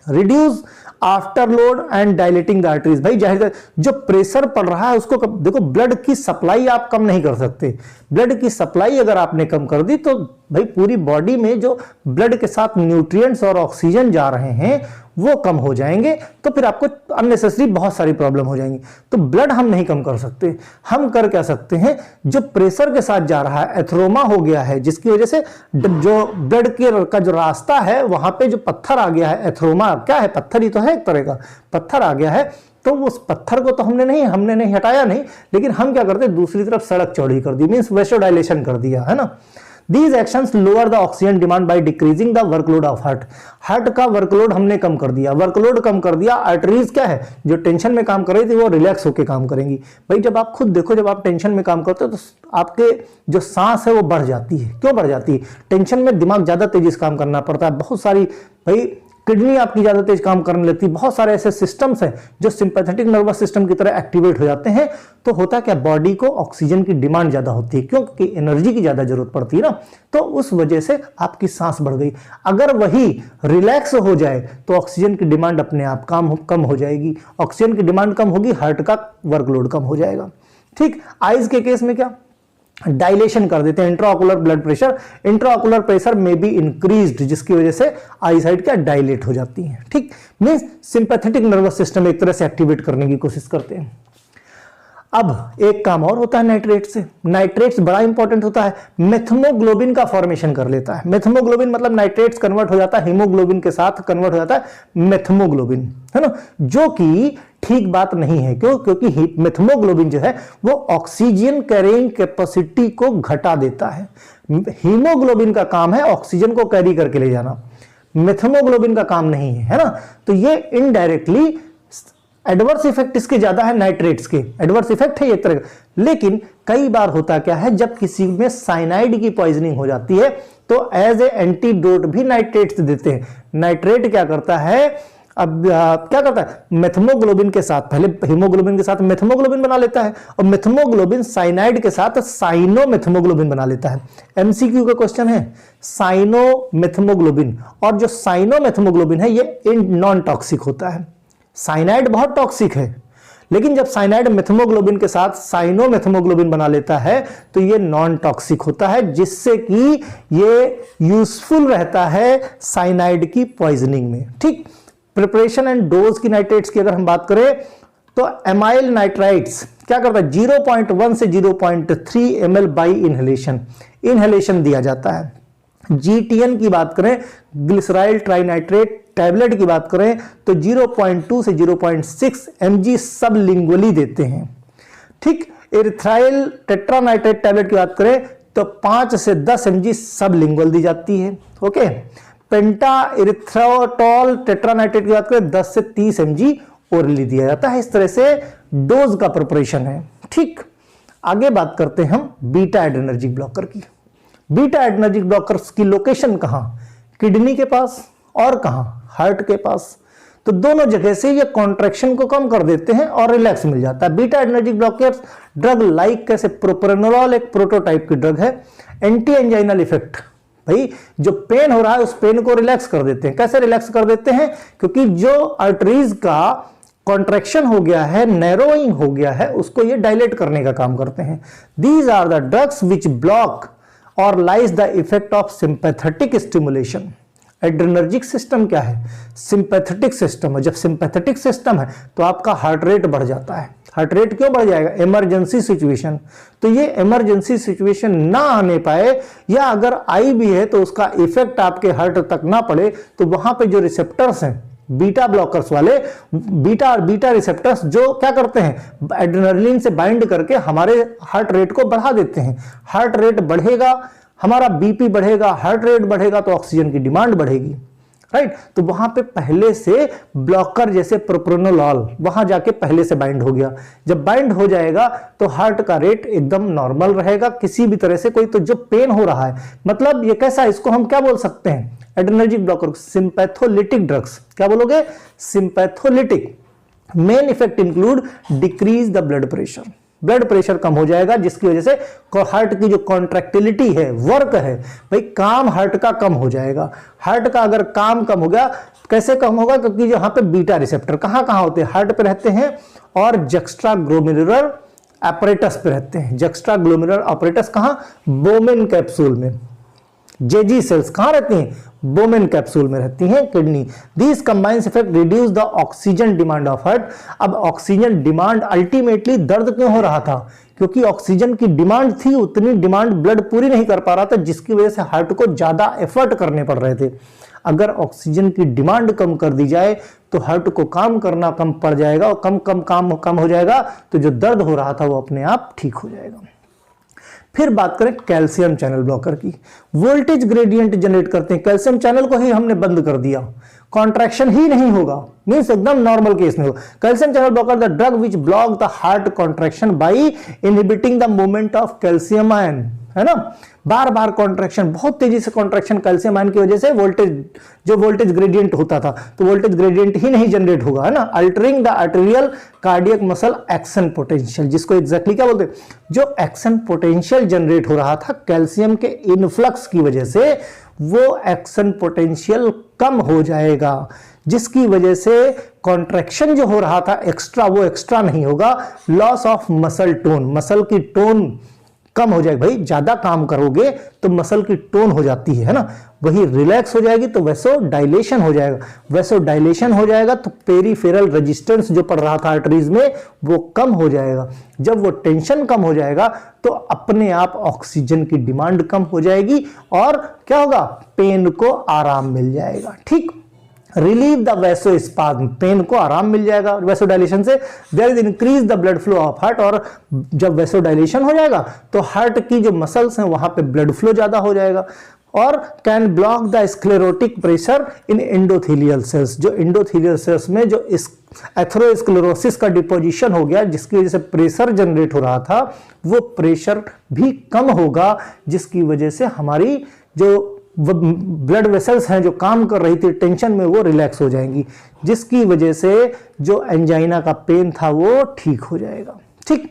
Reduce after load and dilating the arteries. भाई जाहिर जो प्रेशर पड़ रहा है उसको देखो, ब्लड की सप्लाई आप कम नहीं कर सकते। ब्लड की सप्लाई अगर आपने कम कर दी तो भाई पूरी बॉडी में जो ब्लड के साथ न्यूट्रिएंट्स और ऑक्सीजन जा रहे हैं वो कम हो जाएंगे, तो फिर आपको अननेसेसरी बहुत सारी प्रॉब्लम हो जाएंगी। तो ब्लड हम नहीं कम कर सकते। हम कर क्या सकते हैं? जो प्रेशर के साथ जा रहा है, एथरोमा हो गया है, जिसकी वजह से जो ब्लड का जो रास्ता है वहां पे जो पत्थर आ गया है, एथरोमा क्या है? पत्थर ही तो है, एक तरह का पत्थर आ गया है। तो उस पत्थर को तो हमने नहीं हटाया नहीं, लेकिन हम क्या करते? दूसरी तरफ सड़क चौड़ी कर दी, मींस वैसोडाइलेशन कर दिया, है ना। These actions lower the oxygen demand by decreasing the workload of heart. Heart का वर्कलोड हमने कम कर दिया, वर्कलोड कम कर दिया। आर्टरीज क्या है? जो टेंशन में काम कर रही थी वो रिलैक्स होकर काम करेंगी। भाई जब आप खुद देखो, जब आप टेंशन में काम करते हो तो आपके जो सांस है वो बढ़ जाती है। क्यों बढ़ जाती है? टेंशन में दिमाग ज्यादा तेजी से काम करना पड़ता है, बहुत सारी भाई किडनी आपकी ज्यादा तेज काम करने लगती है, बहुत सारे ऐसे सिस्टम्स हैं जो सिंपैथेटिक नर्वस सिस्टम की तरह एक्टिवेट हो जाते हैं। तो होता क्या, बॉडी को ऑक्सीजन की डिमांड ज्यादा होती है, क्योंकि एनर्जी की ज्यादा जरूरत पड़ती है ना, तो उस वजह से आपकी सांस बढ़ गई। अगर वही रिलैक्स हो जाए तो ऑक्सीजन की डिमांड अपने आप कम हो जाएगी, ऑक्सीजन की डिमांड कम होगी, हार्ट का वर्कलोड कम हो जाएगा। ठीक, आइज के केस में क्या, डायलेशन कर देते हैं, intraocular blood pressure, intraocular pressure में बी इंक्रीज्ड, जिसकी वजह से आई साइड क्या डायलेट हो जाती है। ठीक, मींस सिंपैथेटिक नर्वस सिस्टम एक तरह से एक्टिवेट करने की कोशिश करते हैं। अब एक काम और होता है नाइट्रेट से, नाइट्रेट्स बड़ा इंपॉर्टेंट होता है, मेथमोग्लोबिन का फॉर्मेशन कर लेता है। मेथमोग्लोबिन मतलब नाइट्रेट्स कन्वर्ट हो जाता है हीमोग्लोबिन के साथ, कन्वर्ट हो जाता है मेथमोग्लोबिन, है ना, जो कि ठीक बात नहीं है। क्यों? क्योंकि मेथमोग्लोबिन जो है वो ऑक्सीजन कैरिंग कैपेसिटी को घटा देता है। हीमोग्लोबिन का काम है ऑक्सीजन को कैरी करके ले जाना, मेथमोग्लोबिन का काम नहीं है ना। तो ये इनडायरेक्टली एडवर्स इफेक्ट इसके ज्यादा है, नाइट्रेट्स के एडवर्स इफेक्ट है एक तरह का। लेकिन कई बार होता क्या है, जब किसी में साइनाइड की पॉइजनिंग हो जाती है तो एज ए एंटीडोट भी नाइट्रेट्स देते हैं। नाइट्रेट क्या करता है, अब क्या करता है, मेथमोग्लोबिन के साथ, पहले हीमोग्लोबिन के साथ मेथमोग्लोबिन बना लेता है, और मेथमोग्लोबिन साइनाइड के साथ साइनो मेथमोग्लोबिन बना लेता है। एमसीक्यू का क्वेश्चन है, साइनो मेथमोग्लोबिन, और जो साइनो मेथमोग्लोबिन है ये नॉन टॉक्सिक होता है। साइनाइड बहुत टॉक्सिक है, लेकिन जब साइनाइड मेथमोग्लोबिन के साथ साइनो मेथमोग्लोबिन बना लेता है तो ये नॉन टॉक्सिक होता है, जिससे कि ये यूजफुल रहता है साइनाइड की पॉइजनिंग में। ठीक, प्रिपरेशन एंड डोज की नाइट्रेट्स की अगर हम बात करें तो एमाइल नाइट्राइट्स क्या करता है, 0.1 से 0.3 ml बाई इनहेलेशन दिया जाता है। जीटीएन की बात करें, ग्लिसराइल ट्राइनाइट्रेट टैबलेट की बात करें तो 0.2 से 0.6 mg सबलिंगुअली देते हैं। ठीक, एरिथ्राइल टेट्रानाइट्रेट टैबलेट की बात करें तो 5 से 10 mg सबलिंगुअल दी जाती है। ओके, पेंटा एरिथ्रोटॉल टेट्रानाइट्रेट की बात करें 10 से 30 mg ओरली दिया जाता है। इस तरह से डोज का प्रिपरेशन है। ठीक, आगे बात करते हैं हम बीटा एड्रेनर्जिक ब्लॉकर की। बीटा एड्रेनर्जिक ब्लॉकर्स की लोकेशन कहां, किडनी के पास और कहां, हार्ट के पास। तो दोनों जगह से ये कॉन्ट्रैक्शन को कम कर देते हैं और रिलैक्स मिल जाता है। Beta adrenergic blockers drug like कैसे, प्रोप्रेनोलॉल एक प्रोटोटाइप की ड्रग है, एंटी एंजाइनल इफेक्ट, भाई जो पेन हो रहा है उस पेन को रिलैक्स कर देते हैं। कैसे रिलैक्स कर देते हैं, क्योंकि जो आर्टरीज का कॉन्ट्रैक्शन हो गया है, नैरोइंग हो गया है, उसको ये डायलेट करने का काम करते हैं। These are the drugs which block और lies the effect of sympathetic stimulation. Adrenergic system क्या है, सिंपैथेटिक सिस्टम है। जब सिंपैथेटिक सिस्टम है तो आपका हार्ट रेट बढ़ जाता है। हार्ट रेट क्यों बढ़ जाएगा, इमरजेंसी सिचुएशन। तो ये इमरजेंसी सिचुएशन ना आने पाए, या अगर आई भी है तो उसका इफेक्ट आपके हार्ट तक ना पड़े, तो वहां पे जो रिसेप्टर्स हैं बीटा ब्लॉकर्स वाले, बीटा रिसेप्टर्स जो क्या करते हैं, एड्रेनलिन से बाइंड करके हमारे हार्ट रेट को बढ़ा देते हैं। हार्ट रेट बढ़ेगा, हमारा बीपी बढ़ेगा, हार्ट रेट बढ़ेगा तो ऑक्सीजन की डिमांड बढ़ेगी, राइट। तो वहां पे पहले से ब्लॉकर जैसे प्रोप्रेनोलॉल वहां जाके पहले से बाइंड हो गया। जब बाइंड हो जाएगा तो हार्ट का रेट एकदम नॉर्मल रहेगा, किसी भी तरह से कोई तो जो पेन हो रहा है, मतलब ये कैसा, इसको हम क्या बोल सकते हैं, एड्रेनर्जिक ब्लॉकर, सिंपैथोलिटिक ड्रग्स। क्या बोलोगे, sympatholytic. Main effect include decrease the blood pressure, blood pressure कम हो जाएगा, जिसकी वजह से हार्ट की जो कॉन्ट्रैक्टिलिटी है, वर्क है, भाई काम हार्ट का कम हो जाएगा। हार्ट का अगर काम कम हो गया, कैसे कम होगा, क्योंकि यहाँ पे बीटा रिसेप्टर कहाँ कहाँ होते हैं, हार्ट पे रहते हैं और जक्स्ट्रा ग्लोमेरुलर apparatus पे रहते हैं। जक्स्ट्रा ग्लोमेरुलर apparatus कहाँ, बोमेन कैप्सूल में। जेजी सेल्स कहां रहती हैं, बोमेन कैप्सूल में रहती हैं, kidney. This combines effect reduce the oxygen demand of heart. अब ऑक्सीजन डिमांड, अल्टीमेटली दर्द क्यों हो रहा था, क्योंकि ऑक्सीजन की डिमांड थी, उतनी डिमांड ब्लड पूरी नहीं कर पा रहा था, जिसकी वजह से हार्ट को ज्यादा एफर्ट करने पड़ रहे थे। अगर ऑक्सीजन की डिमांड कम कर दी जाए तो हार्ट को काम करना कम पड़ जाएगा, और कम हो जाएगा तो जो दर्द हो रहा था वो अपने आप ठीक हो जाएगा। फिर बात करें कैल्शियम चैनल ब्लॉकर की। वोल्टेज ग्रेडियंट जनरेट करते हैं, कैल्शियम चैनल को ही हमने बंद कर दिया, कॉन्ट्रैक्शन ही नहीं होगा, मीन्स एकदम नॉर्मल केस में हो। Calcium channel blocker the drug which block the heart contraction by inhibiting the movement of calcium ion, है ना। बार बार कॉन्ट्रैक्शन, बहुत तेजी से कॉन्ट्रैक्शन कैल्शियम आयन की वजह से वोल्टेज ग्रेडियंट होता था, तो वोल्टेज ग्रेडियंट ही नहीं जनरेट होगा, है ना। Altering the arterial cardiac muscle action potential, जिसको एग्जैक्टली क्या बोलते हैं, जो एक्शन पोटेंशियल जनरेट हो रहा था कैल्शियम के इनफ्लक्स की वजह से, वो एक्शन पोटेंशियल कम हो जाएगा, जिसकी वजह से कॉन्ट्रैक्शन जो हो रहा था एक्स्ट्रा, वो एक्स्ट्रा नहीं होगा। Loss of muscle tone, muscle की टोन कम हो जाएगी। भाई ज्यादा काम करोगे तो मसल की टोन हो जाती है ना, वही रिलैक्स हो जाएगी तो वैसो डायलेशन हो जाएगा, वैसो डायलेशन हो जाएगा तो पेरिफेरल रेजिस्टेंस जो पड़ रहा था आर्टरीज में वो कम हो जाएगा। जब वो टेंशन कम हो जाएगा तो अपने आप ऑक्सीजन की डिमांड कम हो जाएगी और क्या होगा, पेन को आराम मिल जाएगा। ठीक, रिलीव द वैसोस्पाज्म, पेन को आराम मिल जाएगा वैसोडाइलेशन से। There is increase the blood flow of heart, और जब वैसोडाइलेशन हो जाएगा तो हार्ट की जो मसल्स हैं वहां पे ब्लड फ्लो ज्यादा हो जाएगा। और can block the sclerotic pressure in endothelial cells, जो एंडोथेलियल सेल्स में जो एथेरोस्क्लेरोसिस का डिपोजिशन हो गया, जिसकी वजह से प्रेशर जनरेट हो रहा था, वो प्रेशर भी कम होगा, जिसकी वजह से हमारी जो ब्लड वेसल्स हैं जो काम कर रही थी टेंशन में, वो रिलैक्स हो जाएंगी, जिसकी वजह से जो एंजाइना का पेन था वो ठीक हो जाएगा। ठीक,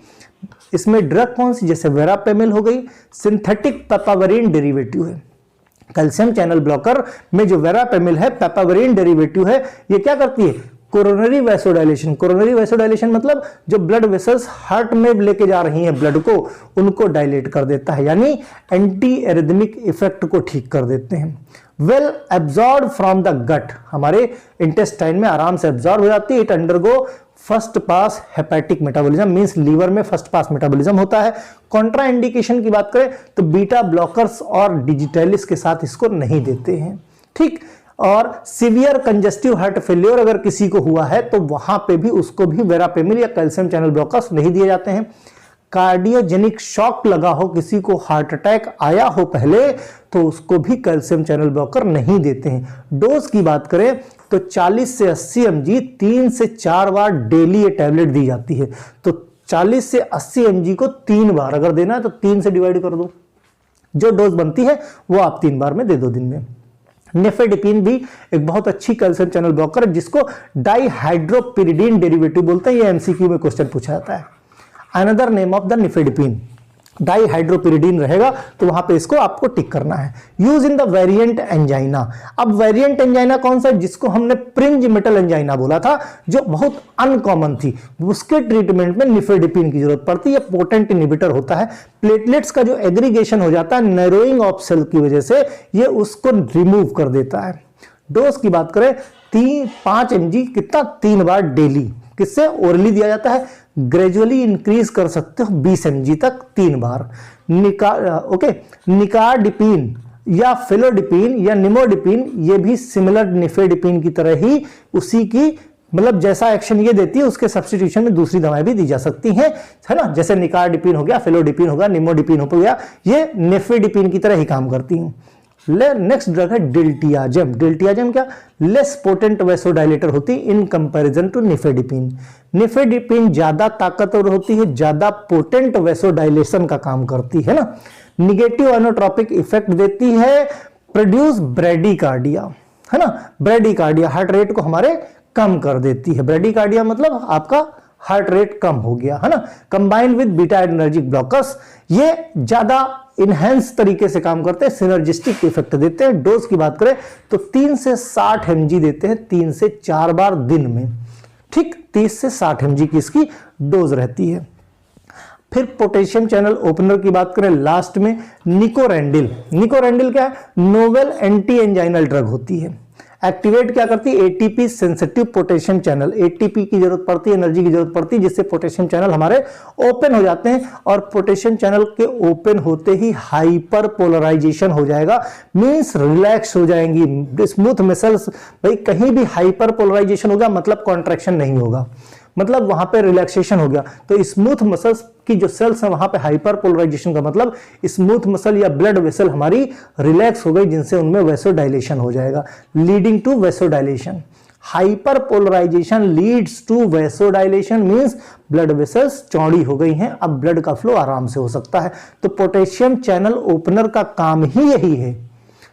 इसमें ड्रग कौन सी, जैसे वेरापेमिल हो गई, सिंथेटिक पेपावरिन डेरिवेटिव है। कैल्शियम चैनल ब्लॉकर में जो वेरापेमिल है पेपावरिन डेरिवेटिव है, ये क्या करती है, कोरोनरी वैसोडाइलेशन। कोरोनरी वैसोडाइलेशन मतलब जो ब्लड वेसल्स हार्ट में लेके जा रही हैं ब्लड को, उनको डायलेट कर देता है, यानी एंटी एरिथमिक इफेक्ट को ठीक कर देते हैं। Well absorb from the gut, हमारे इंटेस्टाइन में आराम से एब्जॉर्ब हो जाती है। It undergo first pass hepatic metabolism, means liver में फर्स्ट पास मेटाबॉलिज्म होता है। कॉन्ट्रा इंडिकेशन की बात करें तो बीटा ब्लॉकर्स और डिजिटलिस के साथ इसको नहीं देते हैं। ठीक, और सीवियर कंजेस्टिव हार्ट फेलियर अगर किसी को हुआ है तो वहां पे भी उसको भी वेरापेमिल या कैल्शियम चैनल ब्लॉकर्स नहीं दिए जाते हैं। कार्डियोजेनिक शॉक लगा हो, किसी को हार्ट अटैक आया हो पहले, तो उसको भी कैल्शियम चैनल ब्लॉकर नहीं देते हैं। डोज की बात करें तो 40 से 80 mg 3 से 4 बार डेली ये टैबलेट दी जाती है। तो 40 से 80 mg को 3 बार अगर देना है तो 3 से डिवाइड कर दो, जो डोज बनती है वो आप 3 बार में दे दो दिन में। निफेडिपिन भी एक बहुत अच्छी कैल्शियम चैनल ब्लॉकर है, जिसको डाइहाइड्रोपिरिडीन डेरिवेटिव बोलते हैं। ये एमसीक्यू में क्वेश्चन पूछा जाता है। Another name of the nifedipine dihydropyridine रहेगा, तो वहां पे इसको आपको टिक करना है। Use in the variant angina. अब वेरिएंट एंजाइना कौन सा है, जिसको हमने प्रिंज मेटल एंजाइना बोला था, जो बहुत अनकॉमन थी, उसके ट्रीटमेंट में निफेडिपिन की जरूरत पड़ती है। पोटेंट इनहिबिटर होता है। प्लेटलेट्स का जो एग्रीगेशन हो जाता है नैरोइंग ऑफ सेल की वजह से, ये उसको रिमूव कर देता है। डोज की बात करें 5 mg कितना, 3 बार डेली, किससे, ओरली दिया जाता है। ग्रेजुअली इंक्रीज कर सकते हो 20 mg तक 3 बार। निकार्डिपिन या फेलोडिपिन या निमोडिपिन, ये भी सिमिलर निफेडिपिन की तरह ही उसी की मतलब जैसा एक्शन ये देती है, उसके सब्स्टिट्यूशन में दूसरी दवाएं भी दी जा सकती हैं, है ना। जैसे निकार्डिपिन हो गया, फेलोडिपिन होगा, निमोडिपिन हो गया, ये निफेडिपिन की तरह ही काम करती हैं। नेक्स्ट ड्रग है डिल्टियाजम। डिल्टियाजम क्या, लेस पोटेंट वैसोडाइलेटर होती है in comparison to nifedipine. Nifedipine ज्यादा ताकतवर होती है, ज्यादा पोटेंट वैसोडाइलेशन का काम करती है ना। निगेटिव एनोट्रोपिक इफेक्ट देती है, प्रोड्यूस ब्रेडिकार्डिया, है ना। ब्रेडिकार्डिया हार्ट रेट को हमारे कम कर देती है। ब्रेडिकार्डिया मतलब आपका हार्ट रेट कम हो गया, है ना। कंबाइंड विद बीटा एडर्जिक ब्लॉकर्स, ये ज्यादा इनहेंस तरीके से काम करते हैं, सिनर्जिस्टिक इफेक्ट देते हैं। डोज की बात करें तो 3 से 60 mg देते हैं 3 से 4 बार दिन में। ठीक, 30 से 60 mg की इसकी डोज रहती है। फिर पोटेशियम चैनल ओपनर की बात करें लास्ट में, निकोरेंडिल। निकोरेंडिल क्या है, नोवेल एंटी एंजाइनल ड्रग होती है। एक्टिवेट क्या करती है, ATP sensitive potassium channel. ATP की जरूरत पड़ती है, एनर्जी की जरूरत पड़ती है, जिससे पोटेशियम चैनल हमारे ओपन हो जाते हैं। और पोटेशियम चैनल के ओपन होते ही हाइपर पोलराइजेशन हो जाएगा, मींस रिलैक्स हो जाएंगी स्मूथ मसल्स। भाई कहीं भी हाइपर पोलराइजेशन होगा मतलब कॉन्ट्रैक्शन नहीं होगा, मतलब वहां पे रिलैक्सेशन हो गया। तो स्मूथ मसल्स की जो सेल्स हैं वहां पे हाइपर पोलराइजेशन का मतलब स्मूथ मसल या ब्लड वेसल हमारी रिलैक्स हो गई, जिनसे उनमें वैसोडाइलेशन हो जाएगा, leading to vasodilation. Hyperpolarisation leads to vasodilation, means blood vessels चौड़ी हो गई हैं, अब ब्लड का फ्लो आराम से हो सकता है। तो पोटेशियम चैनल ओपनर का काम ही यही है,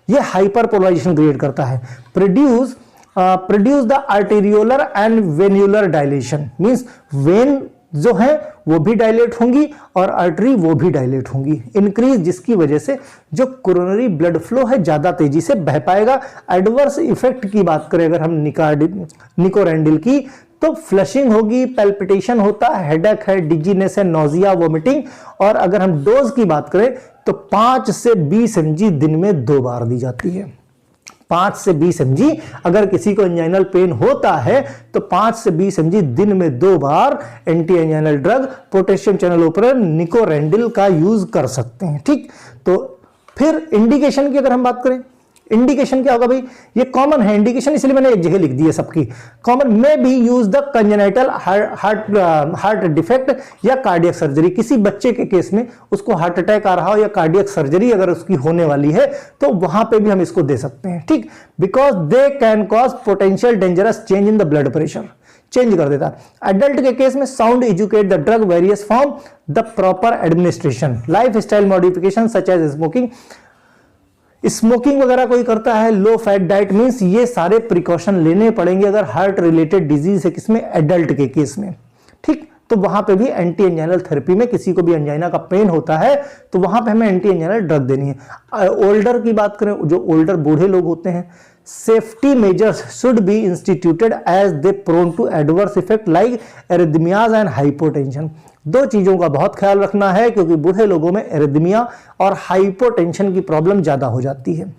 ये हाइपर पोलराइजेशन क्रिएट करता है। Produce the arteriolar and venular dilation, means vein जो है वो भी डायलेट होंगी और आर्टरी वो भी डायलेट होंगी, इंक्रीज, जिसकी वजह से जो कोरोनरी ब्लड फ्लो है ज्यादा तेजी से बह पाएगा। एडवर्स इफेक्ट की बात करें अगर हम निकोरेंडिल की, तो फ्लशिंग होगी, पैल्पिटेशन होता है, हेडेक है, डिजीनेस है, नोजिया, वोमिटिंग। और अगर हम डोज की बात करें तो 5 से 20 mg दिन में 2 बार दी जाती है। 5 से 20 mg, अगर किसी को एंजाइनल पेन होता है तो 5 से 20 mg दिन में 2 बार anti anginal drug potassium channel opener nicorandil का यूज कर सकते हैं। ठीक, तो फिर इंडिकेशन की अगर हम बात करें, इंडिकेशन क्या होगा भाई, ये कॉमन है इंडिकेशन, इसलिए मैंने एक जगह लिख दी है सबकी। कॉमन में भी use the congenital heart defect या कार्डियक सर्जरी, किसी बच्चे के केस में उसको हार्ट अटैक आ रहा हो या कार्डियक सर्जरी अगर उसकी होने वाली है तो वहां पे भी हम इसको दे सकते हैं। ठीक, because they can cause potential dangerous change in the blood pressure, change कर देता है। एडल्ट के केस में sound educate the drug various form the proper administration, lifestyle modification such as smoking वगैरह कोई करता है, लो फैट डाइट, मींस ये सारे प्रिकॉशन लेने पड़ेंगे अगर हार्ट रिलेटेड डिजीज है किसमें, एडल्ट के केस में। ठीक, तो वहां पे भी एंटी एंजाइनल थेरेपी में किसी को भी एंजाइना का पेन होता है तो वहां पे हमें एंटी एंजाइनल ड्रग देनी है। ओल्डर की बात करें, जो ओल्डर बूढ़े लोग होते हैं, safety measures should be instituted as they prone to adverse effect like arrhythmias and hypotension. 2 चीजों का बहुत ख्याल रखना है क्योंकि बूढ़े लोगों में एरिथमिया और हाइपोटेंशन की प्रॉब्लम ज्यादा हो जाती है।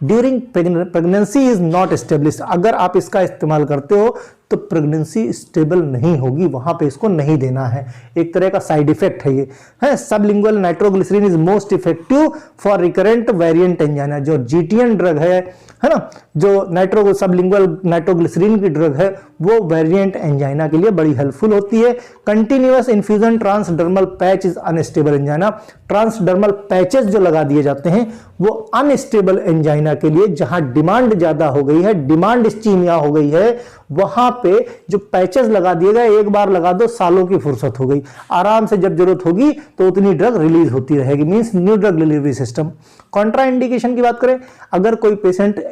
During pregnancy is not established, अगर आप इसका इस्तेमाल करते हो तो प्रेगनेंसी स्टेबल नहीं होगी, वहां पे इसको नहीं देना है, एक तरह का साइड इफेक्ट है ये है। Sublingual nitroglycerin is most effective for recurrent variant angina, जो जीटीएन ड्रग है ना, जो सबलिंगुअल नाइट्रोग्लिसरीन की ड्रग है वो वेरिएंट एंजाइना के लिए बड़ी हेल्पफुल होती है। Continuous infusion transdermal patch is unstable angina, transdermal patches जो लगा दिए जाते हैं वो अनस्टेबल एंजाइना के लिए, जहां डिमांड ज्यादा हो गई है, डिमांड इस्चीमिया हो गई है, वहां पे जो पैचेस लगा दिए गए, एक बार लगा दो सालों की फुर्सत हो गई, आराम से जब जरूरत होगी तो उतनी ड्रग रिलीज होती रहेगी, means new drug delivery system. Contra indication की बात करें, अगर कोई पेशेंट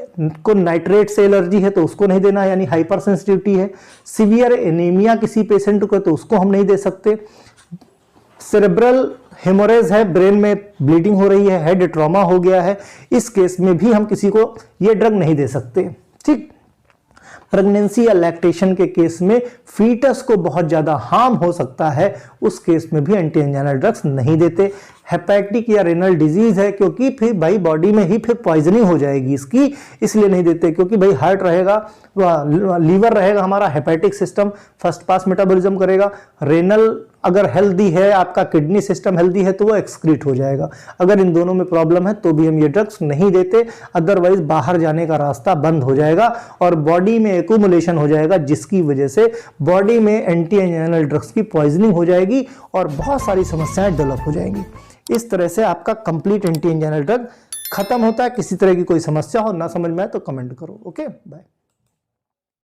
को नाइट्रेट से एलर्जी है तो उसको नहीं देना, यानी हाइपर सेंसिटिविटी है। सिवियर एनीमिया किसी पेशेंट को तो उसको हम नहीं दे सकते। सेरेब्रल हेमोरेज है, ब्रेन में ब्लीडिंग हो रही है, हेड ट्रॉमा हो गया है, इस केस में भी हम किसी को ये ड्रग नहीं दे सकते। ठीक, प्रेगनेंसी या लैक्टेशन के केस में फीटस को बहुत ज्यादा हार्म हो सकता है, उस केस में भी एंटी एंजाइनल ड्रग्स नहीं देते। हेपेटिक या रेनल डिजीज है, क्योंकि फिर भाई बॉडी में ही फिर पॉइजनिंग हो जाएगी इसकी, इसलिए नहीं देते, क्योंकि भाई हार्ट रहेगा, लीवर रहेगा, हमारा hepatic system first pass metabolism करेगा। रेनल अगर हेल्दी है, आपका किडनी सिस्टम हेल्दी है तो वो एक्सक्रीट हो जाएगा। अगर इन दोनों में प्रॉब्लम है तो भी हम ये ड्रग्स नहीं देते, अदरवाइज बाहर जाने का रास्ता बंद हो जाएगा और बॉडी में एक्यूमुलेशन हो जाएगा, जिसकी वजह से बॉडी में एंटी एंजाइनल ड्रग्स की पॉइजनिंग हो जाएगी और बहुत सारी समस्याएं डेवलप हो जाएंगी। इस तरह से आपका कंप्लीट एंटी एंजाइनल ड्रग खत्म होता है। किसी तरह की कोई समस्या हो, ना समझ में आए तो कमेंट करो। Okay, bye.